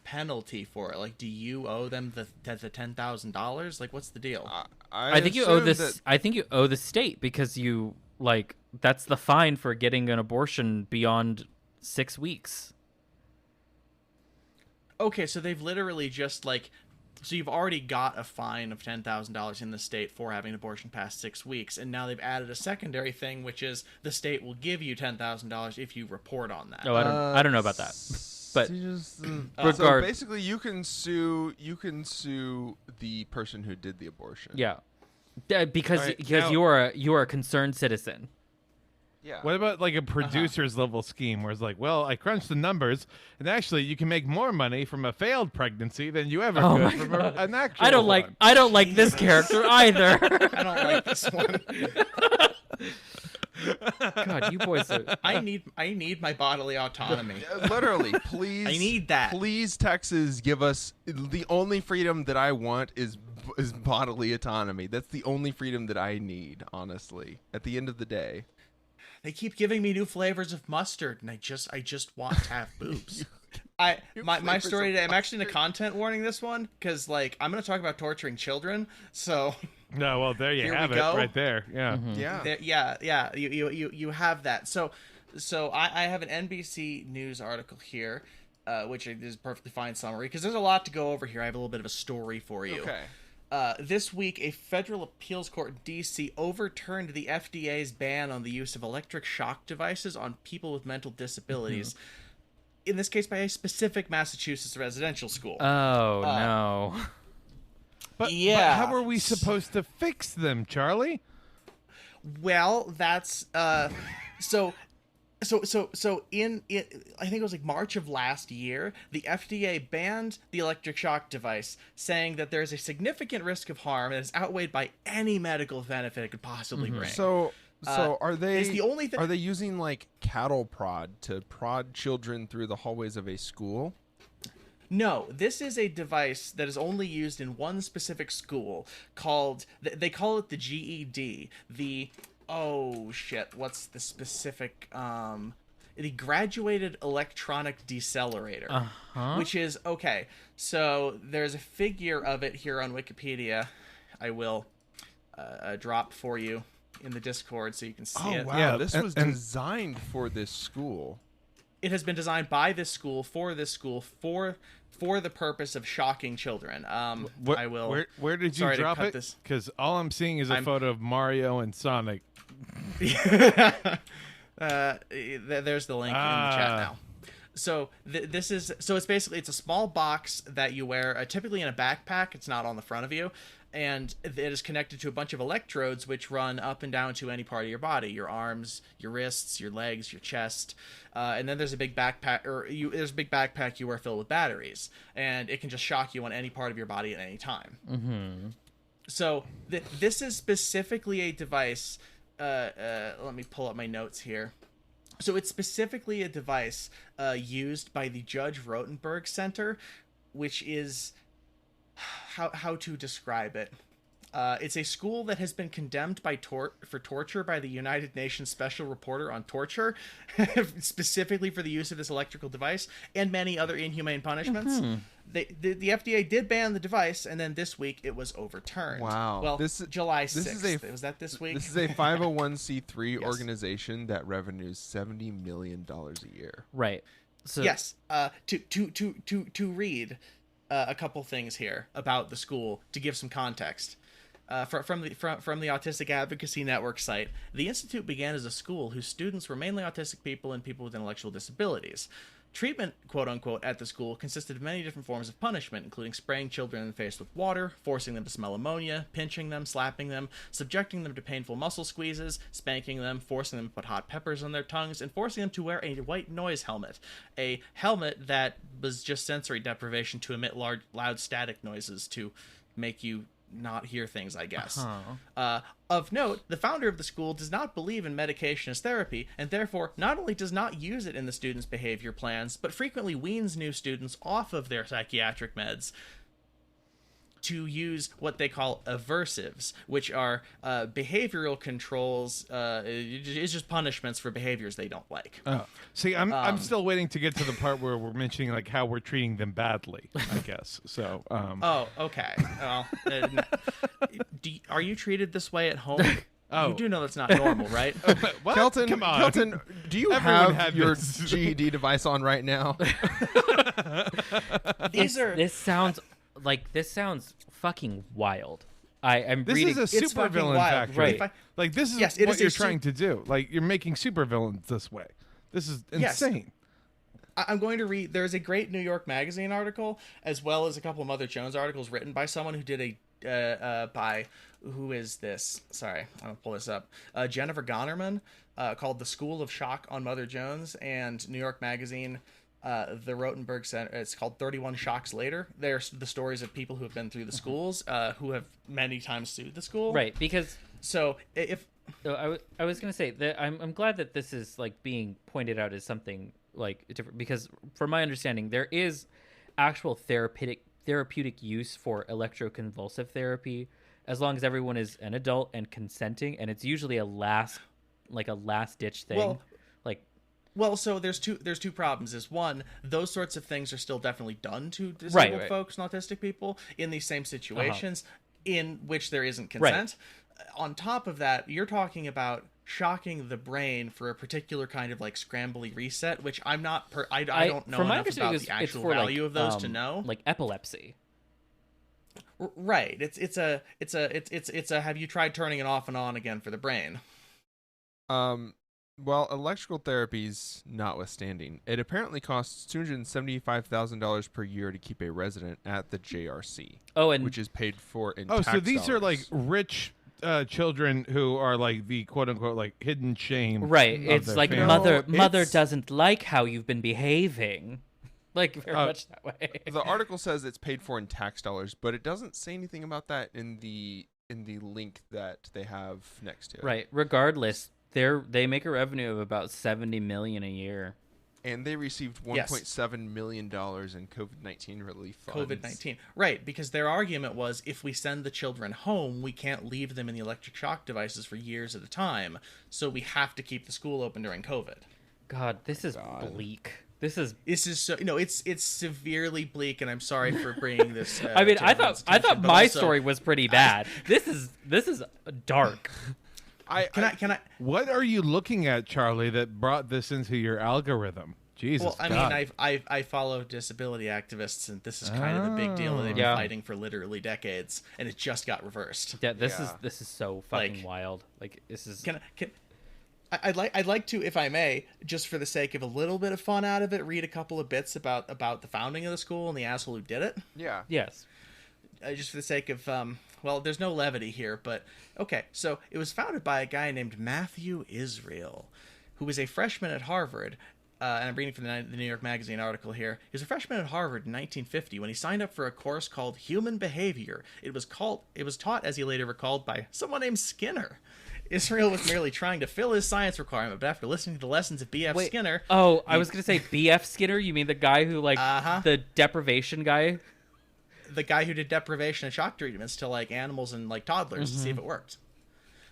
[SPEAKER 4] penalty for it? Like, do you owe them the $10,000? Like, what's the deal?
[SPEAKER 1] I think you owe
[SPEAKER 2] assume
[SPEAKER 1] this.
[SPEAKER 2] that-
[SPEAKER 1] I think you owe the state because you that's the fine for getting an abortion beyond 6 weeks.
[SPEAKER 4] Okay, so they've literally just So you've already got a fine of $10,000 in the state for having an abortion past 6 weeks, and now they've added a secondary thing, which is the state will give you $10,000 if you report on that.
[SPEAKER 1] No, I don't know about that. But
[SPEAKER 2] so basically, you can sue the person who did the abortion.
[SPEAKER 1] yeah, because
[SPEAKER 3] All right,
[SPEAKER 1] because
[SPEAKER 3] now-
[SPEAKER 1] you are a concerned citizen.
[SPEAKER 2] Yeah.
[SPEAKER 3] What about like a producer's level scheme where it's like, well, I crunched the numbers, and actually you can make more money from a failed pregnancy than you ever
[SPEAKER 1] Oh
[SPEAKER 3] could
[SPEAKER 1] my
[SPEAKER 3] from
[SPEAKER 1] God.
[SPEAKER 3] an actual
[SPEAKER 1] I don't like this character either.
[SPEAKER 4] I don't like this one.
[SPEAKER 1] God, you boys are.
[SPEAKER 4] I need my bodily autonomy.
[SPEAKER 2] Literally, please.
[SPEAKER 4] I need that.
[SPEAKER 2] Please, Texas, give us the only freedom that I want is bodily autonomy. That's the only freedom that I need, honestly. At the end of the day.
[SPEAKER 4] They keep giving me new flavors of mustard, and I just want to have boobs. My
[SPEAKER 2] flavors
[SPEAKER 4] story
[SPEAKER 2] of
[SPEAKER 4] today. I'm actually in a content warning this one because like I'm going to talk about torturing children. So
[SPEAKER 3] No, well, there you
[SPEAKER 4] Here
[SPEAKER 3] have
[SPEAKER 4] we
[SPEAKER 3] it,
[SPEAKER 4] go.
[SPEAKER 3] right there. Yeah.
[SPEAKER 2] Yeah.
[SPEAKER 4] you have that. So I have an NBC News article here, which is a perfectly fine summary because there's a lot to go over here. I have a little bit of a story for you.
[SPEAKER 2] Okay.
[SPEAKER 4] This week, a federal appeals court in D.C. overturned the FDA's ban on the use of electric shock devices on people with mental disabilities. In this case, by a specific Massachusetts residential school.
[SPEAKER 1] Oh no.
[SPEAKER 3] But
[SPEAKER 4] Yeah.
[SPEAKER 3] how are we supposed to fix them, Charlie?
[SPEAKER 4] Well, that's so in I think it was like March of last year, the FDA banned the electric shock device, saying that there is a significant risk of harm and is outweighed by any medical benefit it could possibly bring.
[SPEAKER 2] So are they?
[SPEAKER 4] it's the only thing-
[SPEAKER 2] Are they using like cattle prod to prod children through the hallways of a school?
[SPEAKER 4] No, this is a device that is only used in one specific school called, they call it the GED, what's the specific, the Graduated Electronic Decelerator, which is, okay, so there's a figure of it here on Wikipedia. I will drop for you in the Discord so you can see it.
[SPEAKER 2] Wow,
[SPEAKER 3] Yeah,
[SPEAKER 2] this
[SPEAKER 3] and-
[SPEAKER 2] was
[SPEAKER 3] and-
[SPEAKER 2] designed for this school.
[SPEAKER 4] It has been designed by this school, for the purpose of shocking children. I will.
[SPEAKER 3] Where did you
[SPEAKER 4] Sorry to
[SPEAKER 3] drop
[SPEAKER 4] cut
[SPEAKER 3] it?
[SPEAKER 4] this.
[SPEAKER 3] Because all I'm seeing is a photo of Mario and Sonic.
[SPEAKER 4] There's the link in the chat now. So it's basically, it's a small box that you wear typically in a backpack. It's not on the front of you, and it is connected to a bunch of electrodes which run up and down to any part of your body: your arms, your wrists, your legs, your chest. And then there's a big backpack, there's a big backpack you wear filled with batteries, and it can just shock you on any part of your body at any time. Mm-hmm. So this is specifically a device. Let me pull up my notes here. So it's specifically a device used by the Judge Rotenberg Center, which is how to describe it. It's a school that has been condemned for torture by the United Nations Special Reporter on Torture, specifically for the use of this electrical device and many other inhumane punishments. The FDA did ban the device, and then this week it was overturned.
[SPEAKER 2] Wow.
[SPEAKER 4] Well, July 6th.
[SPEAKER 2] this is
[SPEAKER 4] Was that this week?
[SPEAKER 2] This is a 501c3
[SPEAKER 4] Yes.
[SPEAKER 2] organization that revenues $70 million a year.
[SPEAKER 1] Right. So
[SPEAKER 4] Yes. To read a couple things here about the school to give some context. From the Autistic Advocacy Network site, the institute began as a school whose students were mainly autistic people and people with intellectual disabilities. Treatment, quote unquote, at the school consisted of many different forms of punishment, including spraying children in the face with water, forcing them to smell ammonia, pinching them, slapping them, subjecting them to painful muscle squeezes, spanking them, forcing them to put hot peppers on their tongues, and forcing them to wear a white noise helmet. A helmet that was just sensory deprivation to emit loud static noises to make you not hear things, I guess. Of note, the founder of the school does not believe in medication as therapy, and therefore not only does not use it in the students' behavior plans, but frequently weans new students off of their psychiatric meds to use what they call aversives, which are behavioral controls. It's just punishments for behaviors they don't like.
[SPEAKER 3] Oh, see, I'm still waiting to get to the part where we're mentioning like how we're treating them badly, I guess. So.
[SPEAKER 4] Oh, okay. Well, are you treated this way at home?
[SPEAKER 3] Oh.
[SPEAKER 4] You do know that's not normal, right?
[SPEAKER 3] What?
[SPEAKER 2] Kelton,
[SPEAKER 3] Come on.
[SPEAKER 2] Kelton, do you
[SPEAKER 3] Everyone
[SPEAKER 2] have
[SPEAKER 3] had
[SPEAKER 2] your
[SPEAKER 3] this.
[SPEAKER 2] GED device on right now?
[SPEAKER 4] These are
[SPEAKER 1] this sounds like this sounds fucking wild. I'm
[SPEAKER 3] This
[SPEAKER 1] reading.
[SPEAKER 3] is a
[SPEAKER 4] It's
[SPEAKER 3] super
[SPEAKER 4] fucking
[SPEAKER 3] villain
[SPEAKER 4] wild.
[SPEAKER 3] factory.
[SPEAKER 1] Right.
[SPEAKER 3] Like this is
[SPEAKER 4] Yes, it
[SPEAKER 3] what
[SPEAKER 4] is
[SPEAKER 3] you're
[SPEAKER 4] a
[SPEAKER 3] trying to do. Like you're making super villains this way. This is
[SPEAKER 4] Yes.
[SPEAKER 3] insane.
[SPEAKER 4] I'm going to read. There's a great New York Magazine article, as well as a couple of Mother Jones articles written by someone who did by who is this? Sorry, I'm gonna pull this up. Jennifer Gonnerman, called "The School of Shock" on Mother Jones, and New York Magazine. The Rotenberg Center. It's called 31 Shocks Later. They're the stories of people who have been through the schools, who have many times sued the school.
[SPEAKER 1] Right, because
[SPEAKER 4] So if
[SPEAKER 1] I was gonna say that I'm glad that this is like being pointed out as something like different, because from my understanding there is actual therapeutic use for electroconvulsive therapy as long as everyone is an adult and consenting, and it's usually a last ditch thing.
[SPEAKER 4] Well, so there's two problems. Is one, those sorts of things are still definitely done to disabled
[SPEAKER 1] Right.
[SPEAKER 4] folks and autistic people in these same situations in which there isn't consent. On top of that, you're talking about shocking the brain for a particular kind of like scrambly reset, which I'm not. I don't know
[SPEAKER 1] from my
[SPEAKER 4] enough about
[SPEAKER 1] understanding,
[SPEAKER 4] the
[SPEAKER 1] it's
[SPEAKER 4] actual
[SPEAKER 1] for
[SPEAKER 4] value
[SPEAKER 1] like,
[SPEAKER 4] of those to know.
[SPEAKER 1] like epilepsy.
[SPEAKER 4] Right. It's a. Have you tried turning it off and on again for the brain?
[SPEAKER 2] Well, electrical therapies notwithstanding, it apparently costs $275,000 per year to keep a resident at the JRC.
[SPEAKER 1] Oh, and
[SPEAKER 2] which is paid for in
[SPEAKER 3] Oh,
[SPEAKER 2] tax
[SPEAKER 3] so these are like
[SPEAKER 2] dollars.
[SPEAKER 3] rich children who are like the quote unquote like hidden shame.
[SPEAKER 1] right,
[SPEAKER 3] of
[SPEAKER 1] it's
[SPEAKER 3] their
[SPEAKER 1] like
[SPEAKER 3] family.
[SPEAKER 1] mother
[SPEAKER 2] it's-
[SPEAKER 1] doesn't like how you've been behaving, like very much that way.
[SPEAKER 2] The article says it's paid for in tax dollars, but it doesn't say anything about that in the link that they have next to it.
[SPEAKER 1] Right. Regardless, they make a revenue of about $70 million a year.
[SPEAKER 2] And they received
[SPEAKER 4] Yes.
[SPEAKER 2] $1.7 million in COVID-19 relief funds.
[SPEAKER 4] COVID-19. Right, because their argument was if we send the children home, we can't leave them in the electric shock devices for years at a time, so we have to keep the school open during COVID.
[SPEAKER 1] God, this is bleak. This is.
[SPEAKER 4] This is so, it's severely bleak, and I'm sorry for bringing this.
[SPEAKER 1] I mean,
[SPEAKER 4] to
[SPEAKER 1] I
[SPEAKER 4] everyone's
[SPEAKER 1] thought
[SPEAKER 4] attention, but
[SPEAKER 1] my
[SPEAKER 4] also-
[SPEAKER 1] story was pretty bad. This is dark.
[SPEAKER 4] Can I?
[SPEAKER 3] What are you looking at, Charlie, that brought this into your algorithm? Jesus.
[SPEAKER 4] Well, I
[SPEAKER 3] God.
[SPEAKER 4] mean, I follow disability activists, and this is kind of a big deal. They've been
[SPEAKER 1] Yeah.
[SPEAKER 4] fighting for literally decades, and it just got reversed.
[SPEAKER 1] Yeah, this
[SPEAKER 2] Yeah.
[SPEAKER 1] is so fucking
[SPEAKER 4] Like-
[SPEAKER 1] wild. Like this is.
[SPEAKER 4] I'd like to, if I may, just for the sake of a little bit of fun out of it, read a couple of bits about the founding of the school and the asshole who did it.
[SPEAKER 2] Yeah.
[SPEAKER 1] Yes.
[SPEAKER 4] Just for the sake of well, there's no levity here, but okay. So it was founded by a guy named Matthew Israel, who was a freshman at Harvard. And I'm reading from the New York Magazine article here. He was a freshman at Harvard in 1950 when he signed up for a course called Human Behavior. It was taught, as he later recalled, by someone named Skinner. Israel was merely trying to fill his science requirement, but after listening to the lessons of B.F.
[SPEAKER 1] Wait.
[SPEAKER 4] Skinner,
[SPEAKER 1] Oh, I was gonna say B.F. Skinner. You mean the guy who like the deprivation guy?
[SPEAKER 4] the guy who did deprivation and shock treatments to like animals and like toddlers to see if it worked.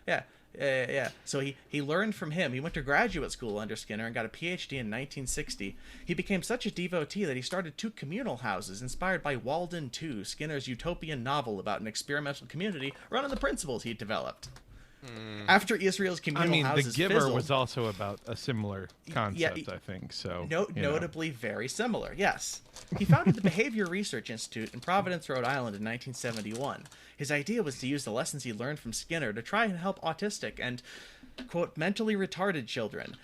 [SPEAKER 4] Yeah. So he learned from him. He went to graduate school under Skinner and got a PhD in 1960. He became such a devotee that he started 2 communal houses inspired by Walden 2, Skinner's utopian novel about an experimental community run on the principles he'd developed. After Israel's
[SPEAKER 3] I
[SPEAKER 4] communal
[SPEAKER 3] mean, The
[SPEAKER 4] houses
[SPEAKER 3] Giver
[SPEAKER 4] fizzled,
[SPEAKER 3] was also about a similar concept, I think. So you know.
[SPEAKER 4] notably very similar, yes. He founded the Behavior Research Institute in Providence, Rhode Island in 1971. His idea was to use the lessons he learned from Skinner to try and help autistic and, quote, mentally retarded children,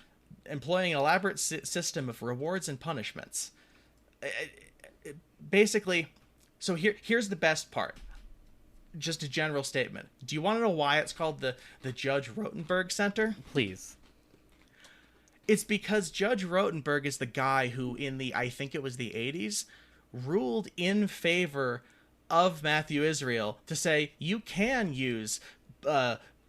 [SPEAKER 4] employing an elaborate system of rewards and punishments. Basically, so here's the best part. Just a general statement. Do you want to know why it's called the Judge Rotenberg Center?
[SPEAKER 1] Please.
[SPEAKER 4] It's because Judge Rotenberg is the guy who, in I think it was the 80s, ruled in favor of Matthew Israel to say you can use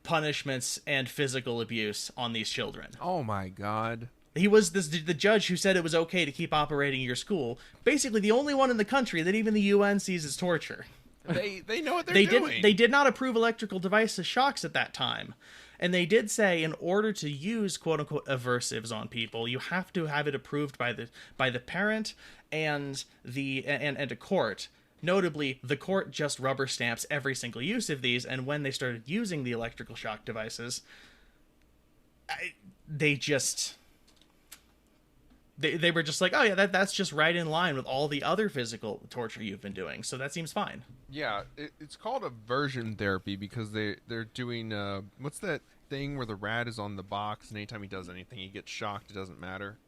[SPEAKER 4] punishments and physical abuse on these children.
[SPEAKER 2] Oh my God.
[SPEAKER 4] He was the judge who said it was okay to keep operating your school. Basically, the only one in the country that even the UN sees as torture.
[SPEAKER 2] They know what they're doing.
[SPEAKER 4] They did not approve electrical devices shocks at that time. And they did say in order to use quote unquote aversives on people, you have to have it approved by the parent and a court. Notably, the court just rubber stamps every single use of these, and when they started using the electrical shock devices, they just they were just like, oh yeah, that's just right in line with all the other physical torture you've been doing, so that seems fine.
[SPEAKER 2] Yeah, it's called aversion therapy because they're doing what's that thing where the rat is on the box and anytime he does anything he gets shocked. It doesn't matter.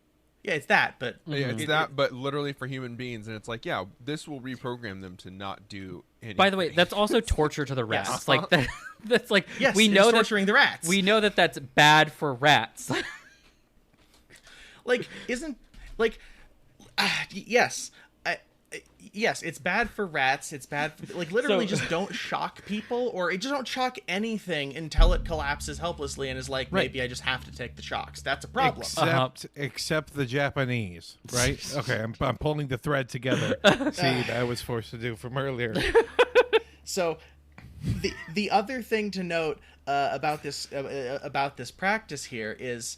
[SPEAKER 4] Yeah, it's that, but
[SPEAKER 2] Yeah, it's that, but literally for human beings, and it's like, yeah, this will reprogram them to not do anything.
[SPEAKER 1] By the way, that's also torture to the rats.
[SPEAKER 4] Yes.
[SPEAKER 1] Like that's like
[SPEAKER 4] yes,
[SPEAKER 1] we know
[SPEAKER 4] it's
[SPEAKER 1] that
[SPEAKER 4] torturing the rats.
[SPEAKER 1] we know that that's bad for rats.
[SPEAKER 4] Like, isn't like yes. Yes, it's bad for rats. It's bad for, like, literally
[SPEAKER 1] So-
[SPEAKER 4] just don't shock people, or just don't shock anything until it collapses helplessly and is like,
[SPEAKER 3] Right.
[SPEAKER 4] maybe I just have to take the shocks. That's a problem.
[SPEAKER 3] Except the Japanese, right? Okay, I'm pulling the thread together. See, that I was forced to do from earlier.
[SPEAKER 4] So, the other thing to note about this practice here is,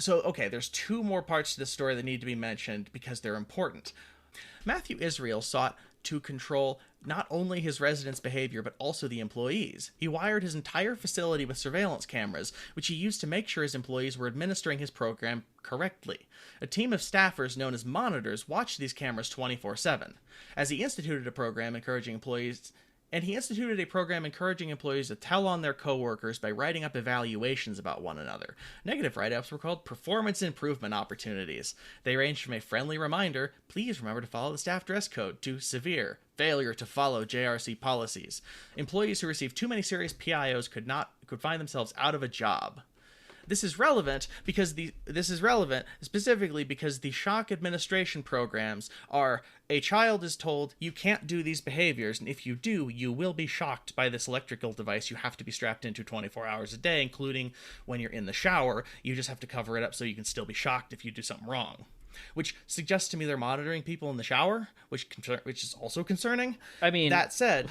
[SPEAKER 4] okay, there's two more parts to the story that need to be mentioned because they're important. Matthew Israel sought to control not only his residents' behavior, but also the employees. He wired his entire facility with surveillance cameras, which he used to make sure his employees were administering his program correctly. A team of staffers known as monitors watched these cameras 24/7. As he instituted a program encouraging employees to tell on their coworkers by writing up evaluations about one another. Negative write-ups were called performance improvement opportunities. They ranged from a friendly reminder, please remember to follow the staff dress code, to severe, failure to follow JRC policies. Employees who received too many serious PIOs could find themselves out of a job. This is relevant specifically because the shock administration programs are, a child is told you can't do these behaviors, and if you do, you will be shocked by this electrical device you have to be strapped into 24 hours a day, including when you're in the shower. You just have to cover it up so you can still be shocked if you do something wrong. Which suggests to me they're monitoring people in the shower, which is also concerning.
[SPEAKER 1] I mean,
[SPEAKER 4] that said,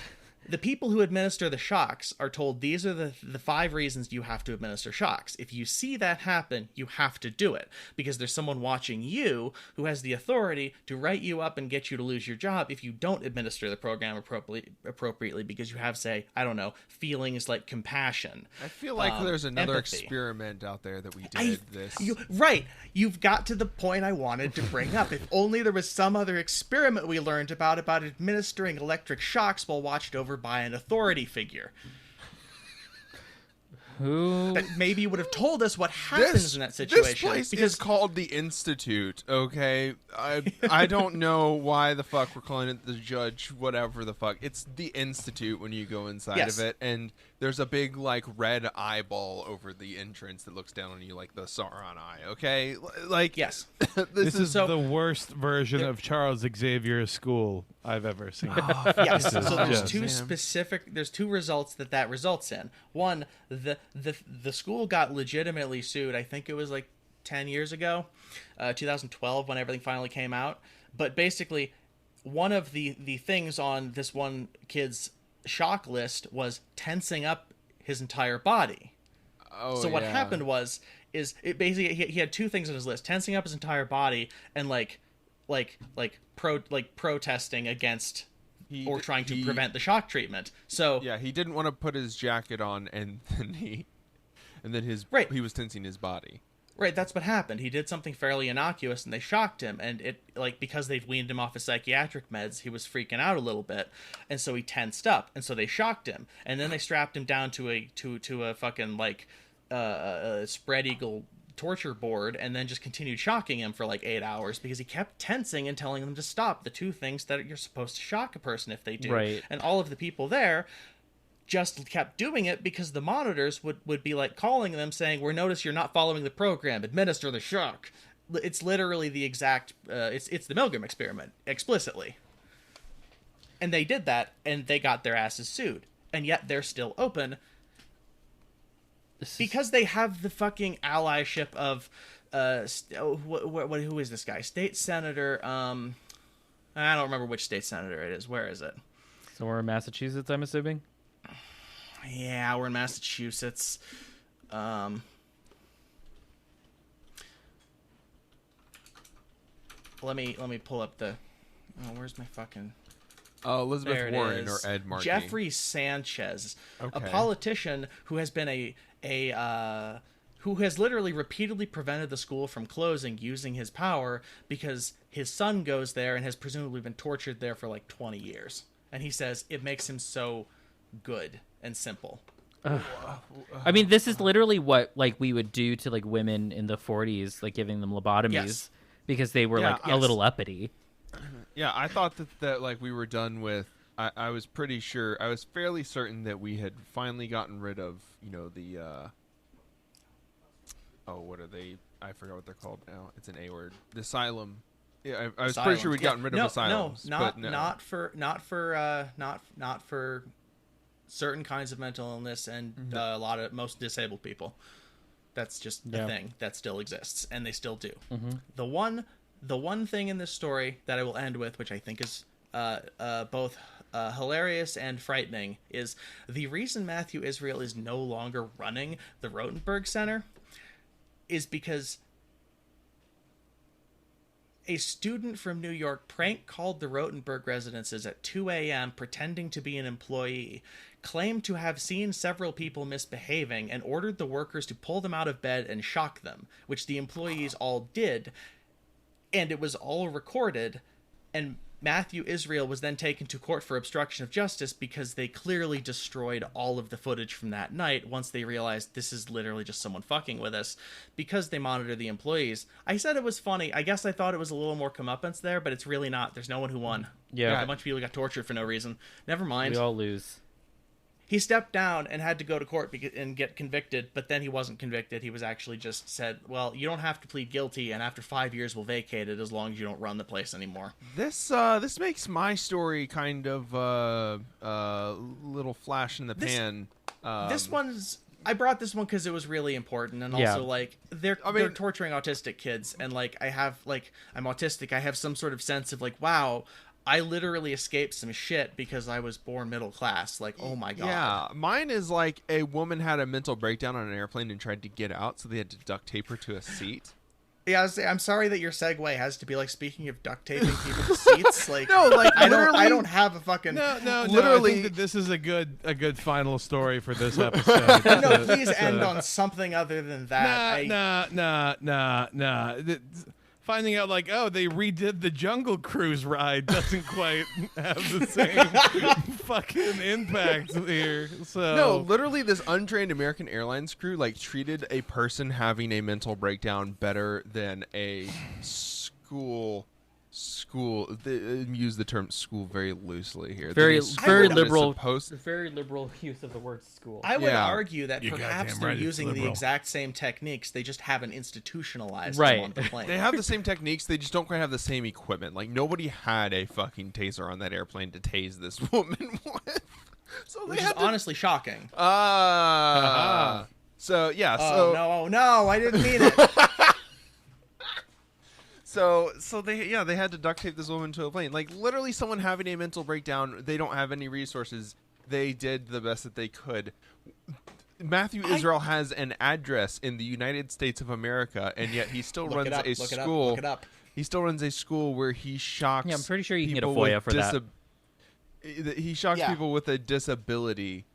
[SPEAKER 4] the people who administer the shocks are told these are the 5 reasons you have to administer shocks. If you see that happen, you have to do it, because there's someone watching you who has the authority to write you up and get you to lose your job if you don't administer the program appropriately because you have, say, I don't know, feelings like compassion.
[SPEAKER 2] I feel like there's another
[SPEAKER 4] empathy.
[SPEAKER 2] Experiment out there that we did this.
[SPEAKER 4] Right. You've got to the point I wanted to bring up. If only there was some other experiment we learned about administering electric shocks while watched over by an authority figure.
[SPEAKER 1] who
[SPEAKER 4] That maybe would have told us what happens in that situation.
[SPEAKER 2] This place
[SPEAKER 4] because
[SPEAKER 2] is called the Institute, okay? I don't know why the fuck we're calling it the Judge, whatever the fuck. It's the Institute when you go inside
[SPEAKER 4] Yes.
[SPEAKER 2] of it, and there's a big, like, red eyeball over the entrance that looks down on you like the Sauron eye, okay? Like,
[SPEAKER 4] yes.
[SPEAKER 3] This is
[SPEAKER 4] So-
[SPEAKER 3] the worst version of Charles Xavier's school I've ever seen.
[SPEAKER 4] Yes.
[SPEAKER 3] This is
[SPEAKER 4] So there's
[SPEAKER 3] just-
[SPEAKER 4] there's two results that results in. One, the school got legitimately sued. I think it was like 10 years ago, 2012, when everything finally came out. But basically, one of the things on this one kid's shock list was tensing up his entire body.
[SPEAKER 2] oh,
[SPEAKER 4] So what
[SPEAKER 2] yeah.
[SPEAKER 4] happened is it basically he had 2 things on his list: tensing up his entire body and protesting against or trying to prevent the shock treatment. So
[SPEAKER 2] Yeah, he didn't want to put his jacket on, and then he
[SPEAKER 4] Right.
[SPEAKER 2] he was tensing his body.
[SPEAKER 4] right, that's what happened. He did something fairly innocuous, and they shocked him. And it because they'd weaned him off his psychiatric meds, he was freaking out a little bit, and so he tensed up, and so they shocked him, and then they strapped him down to a fucking spread eagle torture board, and then just continued shocking him for like 8 hours because he kept tensing and telling them to stop, the 2 things that you're supposed to shock a person if they do.
[SPEAKER 1] Right.
[SPEAKER 4] And all of the people there just kept doing it because the monitors would be like calling them saying, we notice you're not following the program, administer the shock. It's literally the exact it's the Milgram experiment explicitly. And they did that, and they got their asses sued, and yet they're still open because they have the fucking allyship of who is this guy? State Senator I don't remember which state senator it is. Where is it?
[SPEAKER 1] somewhere in Massachusetts, I'm assuming.
[SPEAKER 4] Yeah, we're in Massachusetts. Let me pull up the. Oh, where's my fucking?
[SPEAKER 2] Elizabeth
[SPEAKER 4] There it
[SPEAKER 2] Warren
[SPEAKER 4] is.
[SPEAKER 2] or Ed Markey.
[SPEAKER 4] Jeffrey Sanchez, a
[SPEAKER 2] Okay.
[SPEAKER 4] politician who has been who has literally repeatedly prevented the school from closing using his power because his son goes there and has presumably been tortured there for like 20 years. And he says it makes him so good and simple.
[SPEAKER 1] I mean, this is literally what like we would do to like women in the 40s, like giving them lobotomies
[SPEAKER 4] Yes.
[SPEAKER 1] because they were like a little uppity.
[SPEAKER 2] Yeah, I thought that like we were done with. I was pretty sure. I was fairly certain that we had finally gotten rid of, the. What are they? I forgot what they're called now. It's an A word. The asylum. Yeah, I was pretty sure we'd gotten rid of asylums.
[SPEAKER 4] Not for certain kinds of mental illness and a lot of most disabled people. That's just a thing that still exists, and they still do. Mm-hmm. The one thing in this story that I will end with, which I think is both hilarious and frightening, is the reason Matthew Israel is no longer running the Rotenberg Center is because a student from New York prank called the Rotenberg residences at 2 a.m. pretending to be an employee, claimed to have seen several people misbehaving, and ordered the workers to pull them out of bed and shock them, which the employees all did, and it was all recorded, and Matthew Israel was then taken to court for obstruction of justice because they clearly destroyed all of the footage from that night once they realized this is literally just someone fucking with us because they monitor the employees. I said it was funny. I guess I thought it was a little more comeuppance there, but it's really not. There's no one who won.
[SPEAKER 1] Yeah.
[SPEAKER 4] A bunch of people got tortured for no reason. Never mind.
[SPEAKER 1] We all lose.
[SPEAKER 4] He stepped down and had to go to court and get convicted, but then he wasn't convicted. He was actually just said, well, you don't have to plead guilty, and after 5 years we'll vacate it as long as you don't run the place anymore.
[SPEAKER 2] This makes my story kind of little flash in the pan.
[SPEAKER 4] I brought this one because it was really important, and also like they're torturing autistic kids, and like I'm autistic. I have some sort of sense of like, wow, I literally escaped some shit because I was born middle class. Like, oh my god.
[SPEAKER 2] Yeah, mine is like a woman had a mental breakdown on an airplane and tried to get out, so they had to duct tape her to a seat.
[SPEAKER 4] Yeah, I'm sorry that your segue has to be like, speaking of duct taping people to seats. Like,
[SPEAKER 2] no, like
[SPEAKER 4] I don't have a fucking
[SPEAKER 3] no.
[SPEAKER 2] Literally,
[SPEAKER 3] I think that this is a good final story for this episode.
[SPEAKER 4] No, please end on something other than that.
[SPEAKER 3] Nah. Finding out like, oh, they redid the Jungle Cruise ride doesn't quite have the same fucking impact here. So
[SPEAKER 2] no, literally, this untrained American Airlines crew like treated a person having a mental breakdown better than a school. They use the term school very loosely here.
[SPEAKER 1] Very liberal.
[SPEAKER 2] Very
[SPEAKER 1] liberal use of the word school.
[SPEAKER 4] I would argue that
[SPEAKER 3] You're
[SPEAKER 4] perhaps
[SPEAKER 3] goddamn
[SPEAKER 4] they're
[SPEAKER 3] right, it's
[SPEAKER 4] using the
[SPEAKER 3] liberal.
[SPEAKER 4] exact same techniques. They just haven't institutionalized
[SPEAKER 1] Right.
[SPEAKER 4] them on the plane.
[SPEAKER 2] They have the same techniques. They just don't quite have the same equipment. Like nobody had a fucking taser on that airplane to tase this woman with. So they
[SPEAKER 4] Which is
[SPEAKER 2] had to...
[SPEAKER 4] honestly shocking.
[SPEAKER 2] So yeah.
[SPEAKER 4] Oh no! I didn't mean it.
[SPEAKER 2] So they had to duct tape this woman to a plane. Like literally, someone having a mental breakdown. They don't have any resources. They did the best that they could. Matthew Israel has an address in the United States of America, and yet he still runs a school.
[SPEAKER 4] Look it up.
[SPEAKER 2] He still runs a school where he shocks.
[SPEAKER 1] Yeah, I'm pretty sure you can get a
[SPEAKER 2] people
[SPEAKER 1] FOIA
[SPEAKER 2] with
[SPEAKER 1] for that.
[SPEAKER 2] He shocks people with a disability,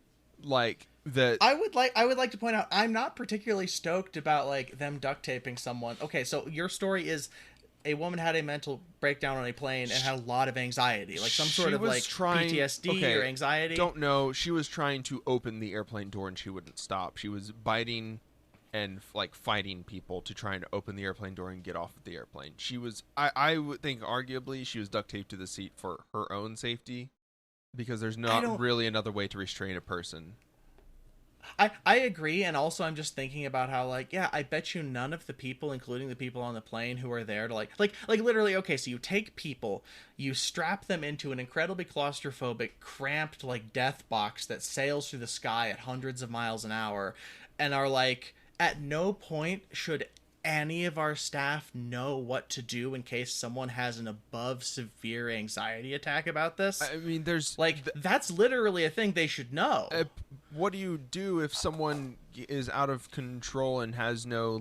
[SPEAKER 2] like that.
[SPEAKER 4] I would like to point out, I'm not particularly stoked about like them duct taping someone. Okay, so your story is a woman had a mental breakdown on a plane and had a lot of anxiety, like some sort of like PTSD or anxiety.
[SPEAKER 2] Don't know. She was trying to open the airplane door and she wouldn't stop. She was biting and like fighting people to try and open the airplane door and get off of the airplane. She was, I would think arguably she was duct taped to the seat for her own safety because there's not really another way to restrain a person.
[SPEAKER 4] I agree, and also I'm just thinking about how like, yeah, I bet you none of the people, including the people on the plane who are there to like literally, okay, so you take people, you strap them into an incredibly claustrophobic, cramped like death box that sails through the sky at hundreds of miles an hour, and are like, at no point should any of our staff know what to do in case someone has an above severe anxiety attack about this.
[SPEAKER 2] I mean, there's
[SPEAKER 4] like that's literally a thing they should know.
[SPEAKER 2] what do you do if someone is out of control and has no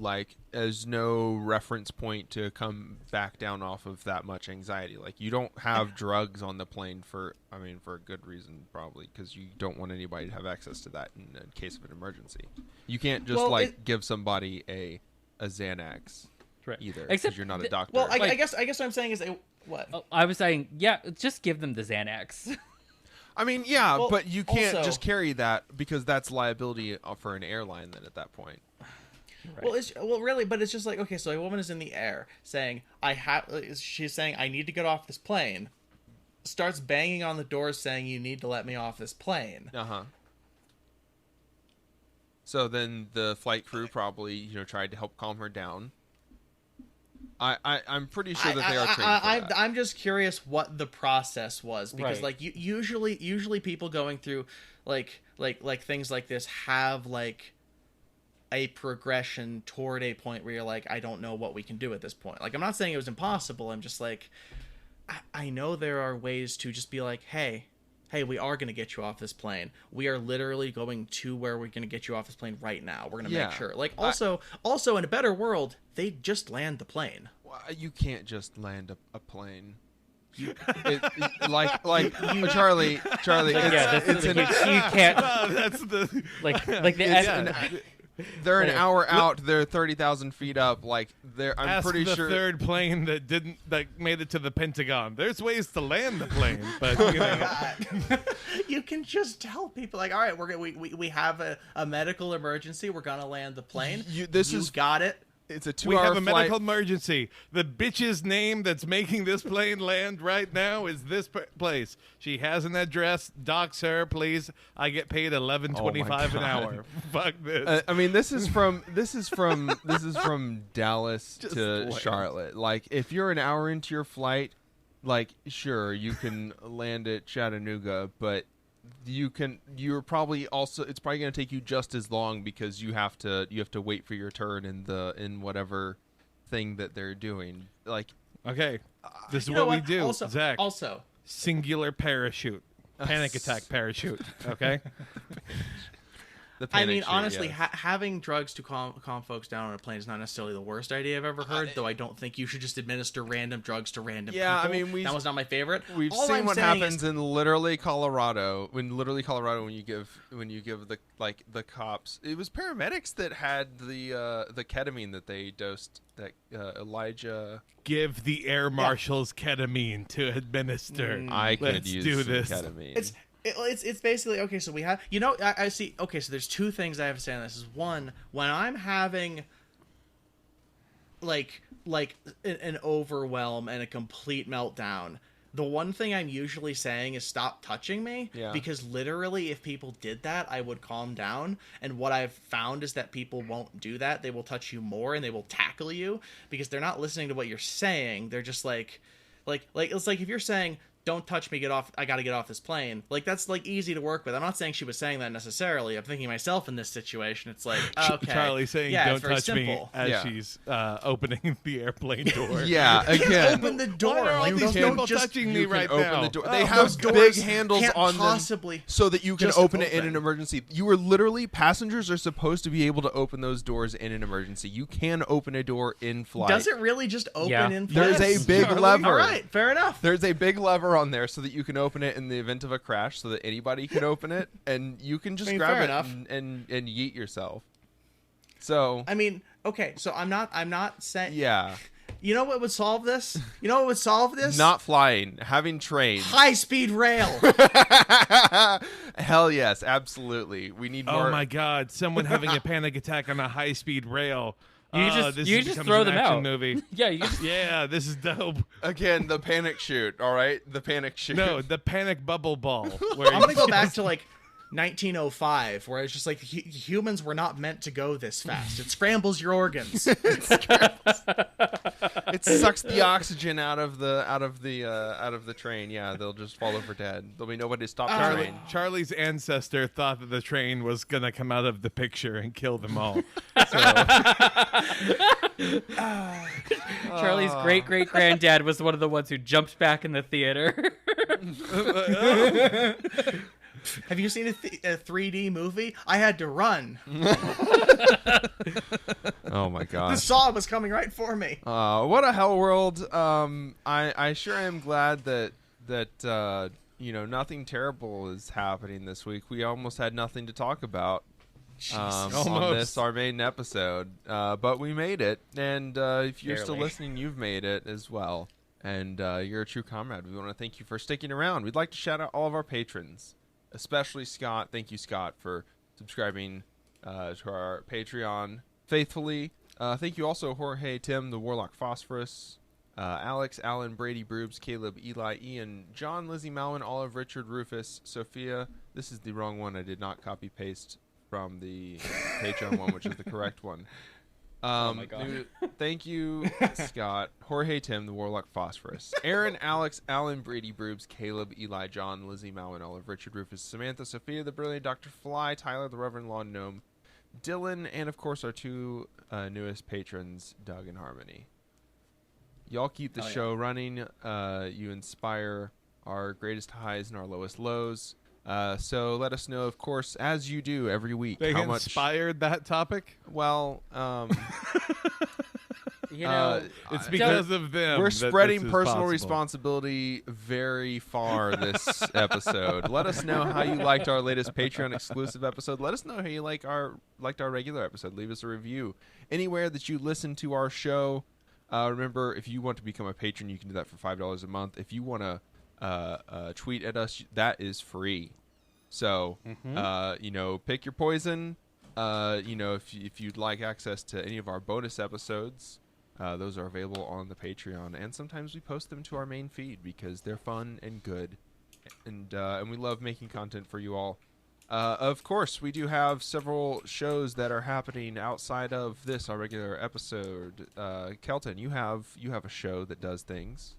[SPEAKER 2] reference point to come back down off of that much anxiety? Like, you don't have drugs on the plane for a good reason, probably, because you don't want anybody to have access to that in case of an emergency. You can't just give somebody a Xanax either, because you're not a doctor.
[SPEAKER 4] Well, I guess what I'm saying is what?
[SPEAKER 1] I was saying, yeah, just give them the Xanax.
[SPEAKER 2] I mean, yeah,
[SPEAKER 4] well,
[SPEAKER 2] but you can't
[SPEAKER 4] also,
[SPEAKER 2] just carry that, because that's liability for an airline then at that point.
[SPEAKER 1] Right.
[SPEAKER 4] Well, really, but it's just like, okay, so a woman is in the air saying, she's saying, I need to get off this plane, starts banging on the door saying, you need to let me off this plane.
[SPEAKER 2] Uh-huh. So then the flight crew probably, tried to help calm her down. I'm pretty sure that they are trained for that.
[SPEAKER 4] I'm just curious what the process was, because
[SPEAKER 1] Right.
[SPEAKER 4] usually people going through like things like this have like a progression toward a point where you're like, I don't know what we can do at this point. Like, I'm not saying it was impossible. I'm just like, I know there are ways to just be like, hey, we are going to get you off this plane. We are literally going to where we're going to get you off this plane right now. We're going to make sure. Like, also in a better world, they just land the plane.
[SPEAKER 2] Well, you can't just land a plane. Charlie.
[SPEAKER 1] You can't.
[SPEAKER 3] That's the
[SPEAKER 2] They're an hour out. They're 30,000 feet up. Like, I'm pretty
[SPEAKER 3] the
[SPEAKER 2] sure.
[SPEAKER 3] third plane that made it to the Pentagon. There's ways to land the plane, but
[SPEAKER 4] You can just tell people, like, all right, we have a medical emergency. We're gonna land the plane. You got it.
[SPEAKER 2] It's a 2-hour
[SPEAKER 3] we have a
[SPEAKER 2] flight.
[SPEAKER 3] medical emergency. The bitch's name that's making this plane land right now is this place. She has an address. Dox her, please. I get paid $11.25 an hour. Fuck this.
[SPEAKER 2] I mean, this is from Dallas to Charlotte. Like, if you're an hour into your flight, like, sure, you can land at Chattanooga, but you're probably also, it's probably going to take you just as long, because you have to wait for your turn in whatever thing that they're doing. Like,
[SPEAKER 3] okay, this is what we do,
[SPEAKER 4] also,
[SPEAKER 3] Zach.
[SPEAKER 4] Also,
[SPEAKER 3] singular parachute, panic attack parachute. Okay.
[SPEAKER 4] I mean, honestly, having drugs to calm folks down on a plane is not necessarily the worst idea I've ever heard, though I don't think you should just administer random drugs to random people.
[SPEAKER 2] I mean,
[SPEAKER 4] that was not my favorite.
[SPEAKER 2] We've seen what happens in literally Colorado. When you give the cops, it was paramedics that had the ketamine that they dosed that Elijah.
[SPEAKER 3] Give the air marshals ketamine to administer.
[SPEAKER 2] I could
[SPEAKER 3] Let's
[SPEAKER 2] use
[SPEAKER 3] do
[SPEAKER 2] some
[SPEAKER 3] this.
[SPEAKER 2] ketamine.
[SPEAKER 4] It's basically, okay, so we have, I see, okay, so there's two things I have to say on this. Is one, when I'm having like an overwhelm and a complete meltdown, the one thing I'm usually saying is stop touching me, because literally if people did that, I would calm down. And what I've found is that people won't do that. They will touch you more and they will tackle you, because they're not listening to what you're saying. They're just like it's like if you're saying, don't touch me, get off, I gotta get off this plane. Like, that's, like, easy to work with. I'm not saying she was saying that necessarily. I'm thinking myself in this situation. It's like, okay.
[SPEAKER 3] Charlie saying, don't touch me, as she's opening the airplane door.
[SPEAKER 2] Yeah, again.
[SPEAKER 4] Open the door.
[SPEAKER 3] Why are all these people touching me right now?
[SPEAKER 2] The door. They have big handles on them so that you can open it in an emergency. You are literally, passengers are supposed to be able to open those doors in an emergency. You can open a door in flight.
[SPEAKER 4] Does it really just open in flight?
[SPEAKER 2] There's a big lever.
[SPEAKER 4] All right, fair enough.
[SPEAKER 2] There's a big lever on there so that you can open it in the event of a crash, so that anybody can open it, and you can just grab it and yeet yourself. So
[SPEAKER 4] I mean, okay, so I'm not saying.
[SPEAKER 2] Yeah.
[SPEAKER 4] You know what would solve this?
[SPEAKER 2] Not flying, having trains.
[SPEAKER 4] High-speed rail.
[SPEAKER 2] Hell yes, absolutely. We need more.
[SPEAKER 3] Oh my God! Someone having a panic attack on a high-speed rail.
[SPEAKER 1] You just throw them out.
[SPEAKER 3] Movie.
[SPEAKER 1] Yeah,
[SPEAKER 3] this is dope.
[SPEAKER 2] Again, the panic shoot. All right, the panic shoot.
[SPEAKER 3] No, the panic bubble ball.
[SPEAKER 4] I'm gonna go back to like 1905, where it's just like humans were not meant to go this fast. It scrambles your organs.
[SPEAKER 2] It sucks the oxygen out of the train. Yeah, they'll just fall over dead. There'll be nobody to stop the train.
[SPEAKER 3] Charlie's ancestor thought that the train was gonna come out of the picture and kill them all.
[SPEAKER 1] Charlie's great granddad was one of the ones who jumped back in the theater.
[SPEAKER 4] Have you seen a 3D movie? I had to run.
[SPEAKER 2] Oh my
[SPEAKER 4] The
[SPEAKER 2] gosh.
[SPEAKER 4] saw was coming right for me.
[SPEAKER 2] What a hell world. I sure am glad that nothing terrible is happening this week. We almost had nothing to talk about on
[SPEAKER 3] Almost.
[SPEAKER 2] this, our main episode. But we made it. And if you're still
[SPEAKER 4] Barely.
[SPEAKER 2] listening, you've made it as well. And you're a true comrade. We want to thank you for sticking around. We'd like to shout out all of our patrons, especially Scott. Thank you, Scott, for subscribing to our Patreon faithfully. Thank you also, Jorge, Tim, the Warlock Phosphorus, Alex, Alan, Brady, Broobs, Caleb, Eli, Ian, John, Lizzie, Malwin, Olive, Richard, Rufus, Sophia. This is the wrong one. I did not copy-paste from the Patreon one, which is the correct one.
[SPEAKER 1] Oh my God.
[SPEAKER 2] Thank you, Scott, Jorge, Tim, the Warlock Phosphorus, Aaron, Alex, Alan, Brady, Broobs, Caleb, Eli, John, Lizzie, Malwin, Olive, Richard, Rufus, Samantha, Sophia, the Brilliant Dr. Fly, Tyler, the Reverend Lawn Gnome, Dylan, and of course our two newest patrons, Doug and Harmony. Y'all keep the show running. You inspire our greatest highs and our lowest lows. So let us know, of course, as you do every week,
[SPEAKER 3] They
[SPEAKER 2] how much.
[SPEAKER 3] inspired that topic.
[SPEAKER 2] Well,
[SPEAKER 3] It's because of them.
[SPEAKER 2] we're
[SPEAKER 3] that
[SPEAKER 2] spreading
[SPEAKER 3] this is
[SPEAKER 2] personal
[SPEAKER 3] possible.
[SPEAKER 2] responsibility very far this episode. Let us know how you liked our latest Patreon exclusive episode. Let us know how you liked our regular episode. Leave us a review anywhere that you listen to our show. Remember, if you want to become a patron, you can do that for $5 a month. If you want to tweet at us, that is free. So pick your poison. If you'd like access to any of our bonus episodes, those are available on the Patreon, and sometimes we post them to our main feed because they're fun and good, and we love making content for you all. Of course, we do have several shows that are happening outside of this, our regular episode. Kelton, you have a show that does things.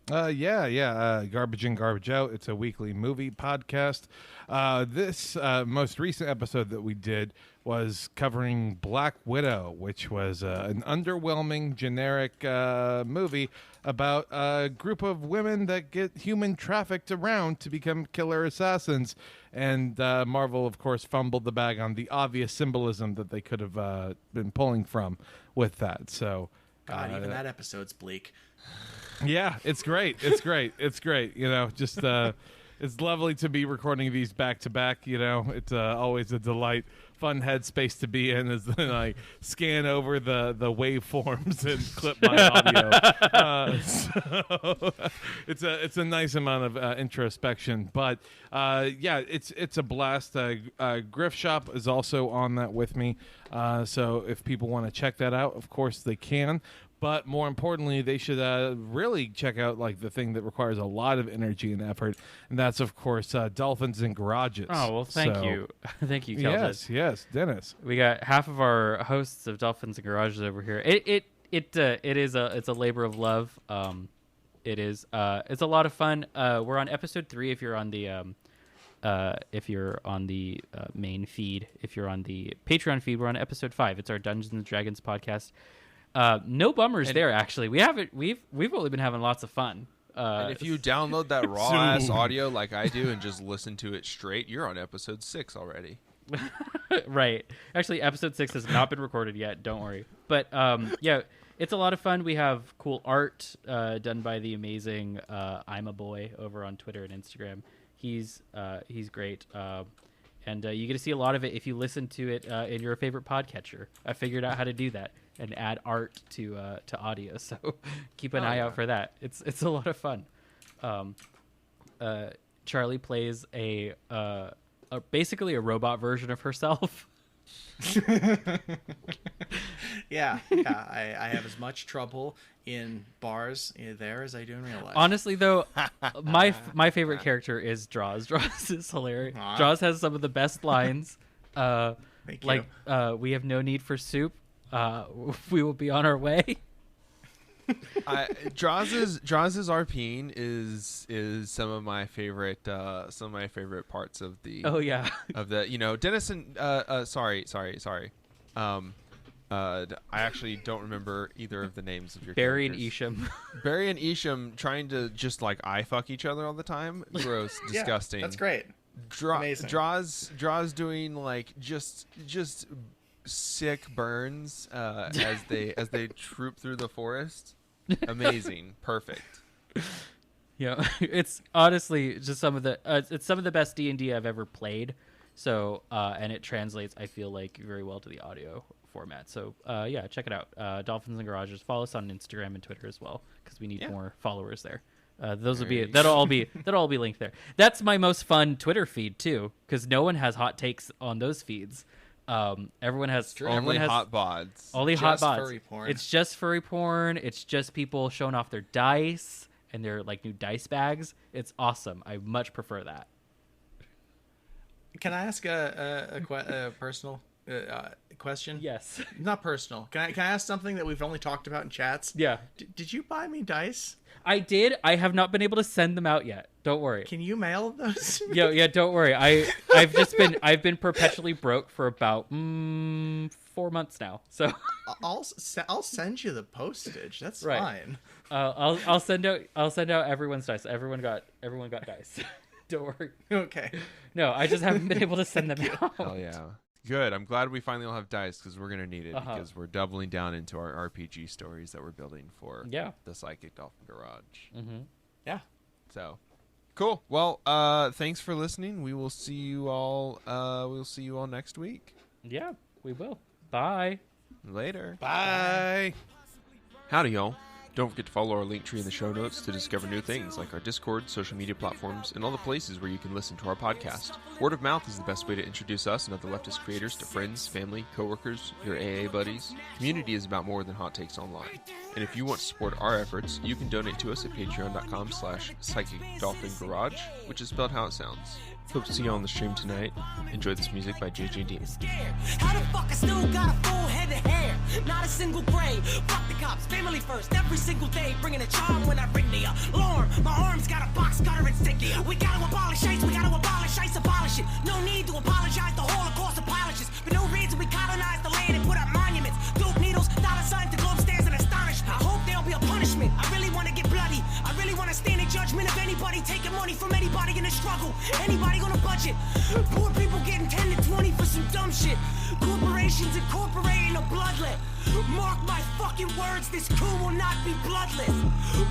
[SPEAKER 3] Garbage in, Garbage Out. It's a weekly movie podcast. This most recent episode that we did was covering Black Widow, which was an underwhelming, generic movie about a group of women that get human trafficked around to become killer assassins. And Marvel, of course, fumbled the bag on the obvious symbolism that they could have been pulling from with that. So,
[SPEAKER 4] God, even that episode's bleak.
[SPEAKER 3] yeah, it's great. It's great. It's great. Just it's lovely to be recording these back to back. It's always a delight, fun headspace to be in as then I scan over the waveforms and clip my audio. So it's a nice amount of introspection, but it's a blast. Griff Shop is also on that with me, so if people want to check that out, of course they can. But more importantly, they should really check out the thing that requires a lot of energy and effort, and that's of course Dolphins and Garages.
[SPEAKER 1] Oh well, thank you, thank you, Kelton.
[SPEAKER 3] Yes, Dennis.
[SPEAKER 1] We got half of our hosts of Dolphins and Garages over here. It's a labor of love. It's a lot of fun. We're on episode 3. If you're on the main feed, if you're on the Patreon feed, we're on episode 5. It's our Dungeons and Dragons podcast. No bummers there. Actually, we've only been having lots of fun.
[SPEAKER 2] And if you download that raw ass audio like I do and just listen to it straight, you're on episode 6 already.
[SPEAKER 1] Right. Actually, episode 6 has not been recorded yet. Don't worry. But it's a lot of fun. We have cool art done by the amazing I'm a Boy over on Twitter and Instagram. He's great. And you get to see a lot of it if you listen to it in your favorite podcatcher. I figured out how to do that and add art to audio. So keep an eye out for that. It's a lot of fun. Charlie plays basically a robot version of herself.
[SPEAKER 4] Yeah. I have as much trouble in bars there as I do in real life.
[SPEAKER 1] Honestly, though, my favorite character is Draws. Draws is hilarious.
[SPEAKER 4] Aw.
[SPEAKER 1] Draws has some of the best lines.
[SPEAKER 4] Thank you.
[SPEAKER 1] We have no need for soup. We will be on our way.
[SPEAKER 2] Draws's RPing is some of my favorite parts of the
[SPEAKER 1] Oh yeah.
[SPEAKER 2] of the Dennis and sorry I actually don't remember either of the names of your
[SPEAKER 1] Barry and
[SPEAKER 2] characters.
[SPEAKER 1] Isham.
[SPEAKER 2] Barry and Isham trying to just eye fuck each other all the time. Gross, disgusting.
[SPEAKER 4] Yeah, that's great. Amazing.
[SPEAKER 2] Draws doing like just sick burns as they troop through the forest. Amazing. Perfect.
[SPEAKER 1] Yeah, it's honestly just some of the best D&D I've ever played. So and it translates, I feel like, very well to the audio format. So yeah, check it out. Dolphins and Garages. Follow us on Instagram and Twitter as well, because we need more followers there. That'll all be linked there. That's my most fun Twitter feed too, because no one has hot takes on those feeds. Everyone has
[SPEAKER 2] Only hot bods.
[SPEAKER 1] Only
[SPEAKER 4] Just
[SPEAKER 1] hot bods.
[SPEAKER 4] furry porn.
[SPEAKER 1] It's just furry porn. It's just people showing off their dice and their like new dice bags. It's awesome. I much prefer that.
[SPEAKER 4] Can I ask a personal question?
[SPEAKER 1] Yes.
[SPEAKER 4] Not personal. Can I ask something that we've only talked about in chats?
[SPEAKER 1] Yeah.
[SPEAKER 4] Did you buy me dice?
[SPEAKER 1] I did. I have not been able to send them out yet. Don't worry.
[SPEAKER 4] Can you mail those?
[SPEAKER 1] Yeah, don't worry. I've been perpetually broke for about 4 months now. So
[SPEAKER 4] I'll send you the postage. That's
[SPEAKER 1] Right.
[SPEAKER 4] fine.
[SPEAKER 1] I'll send out everyone's dice. Everyone got dice. Don't worry.
[SPEAKER 4] Okay.
[SPEAKER 1] No, I just haven't been able to send them out.
[SPEAKER 2] Hell yeah. Good. I'm glad we finally all have dice, because we're gonna need it,
[SPEAKER 1] Uh-huh.
[SPEAKER 2] because we're doubling down into our RPG stories that we're building for
[SPEAKER 1] Yeah.
[SPEAKER 2] the Psychic Dolphin Garage.
[SPEAKER 1] Mm-hmm.
[SPEAKER 4] Yeah.
[SPEAKER 2] So cool. Well, thanks for listening. We will see you all. We'll see you all next week.
[SPEAKER 1] Yeah, we will. Bye.
[SPEAKER 2] Later.
[SPEAKER 3] Bye.
[SPEAKER 2] Howdy, y'all. Don't forget to follow our link tree in the show notes to discover new things like our Discord, social media platforms, and all the places where you can listen to our podcast. Word of mouth is the best way to introduce us and other leftist creators to friends, family, coworkers, your AA buddies. Community is about more than hot takes online. And if you want to support our efforts, you can donate to us at patreon.com/psychicdolphingarage, which is spelled how it sounds. Hope to see you on the stream tonight. Enjoy this music by JJD.
[SPEAKER 6] How the fuck I still got a full head of hair? Not a single gray. Fuck the cops, family first, every single day. Bringing a charm when I ring the alarm. My arms got a box cutter and sticky. We gotta abolish ice, abolish it. No need to apologize, the Holocaust apologists. For no reason we colonized the land and put up monuments. Dope needles, dollar signs, the globe stands in astonishment. I hope there'll be a punishment. I really wanna get bloody. I really wanna stand in judgment of anybody taking money from anybody in the struggle. Anybody on a budget. Poor people getting 10 to 20 for some dumb shit. Corporations incorporating a bloodlet. Mark my fucking words, this coup will not be bloodless.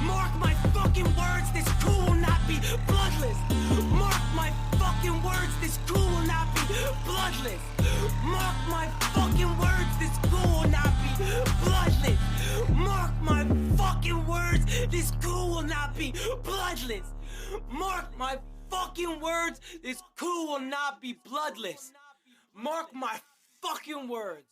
[SPEAKER 6] Mark my fucking words, this coup will not be bloodless. Mark my fucking words, this coup will not be bloodless. Mark my fucking words, this coup will not be bloodless. Mark my fucking words, this coup will not be bloodless. Mark my fucking words, this coup will not be bloodless. Mark my fucking words.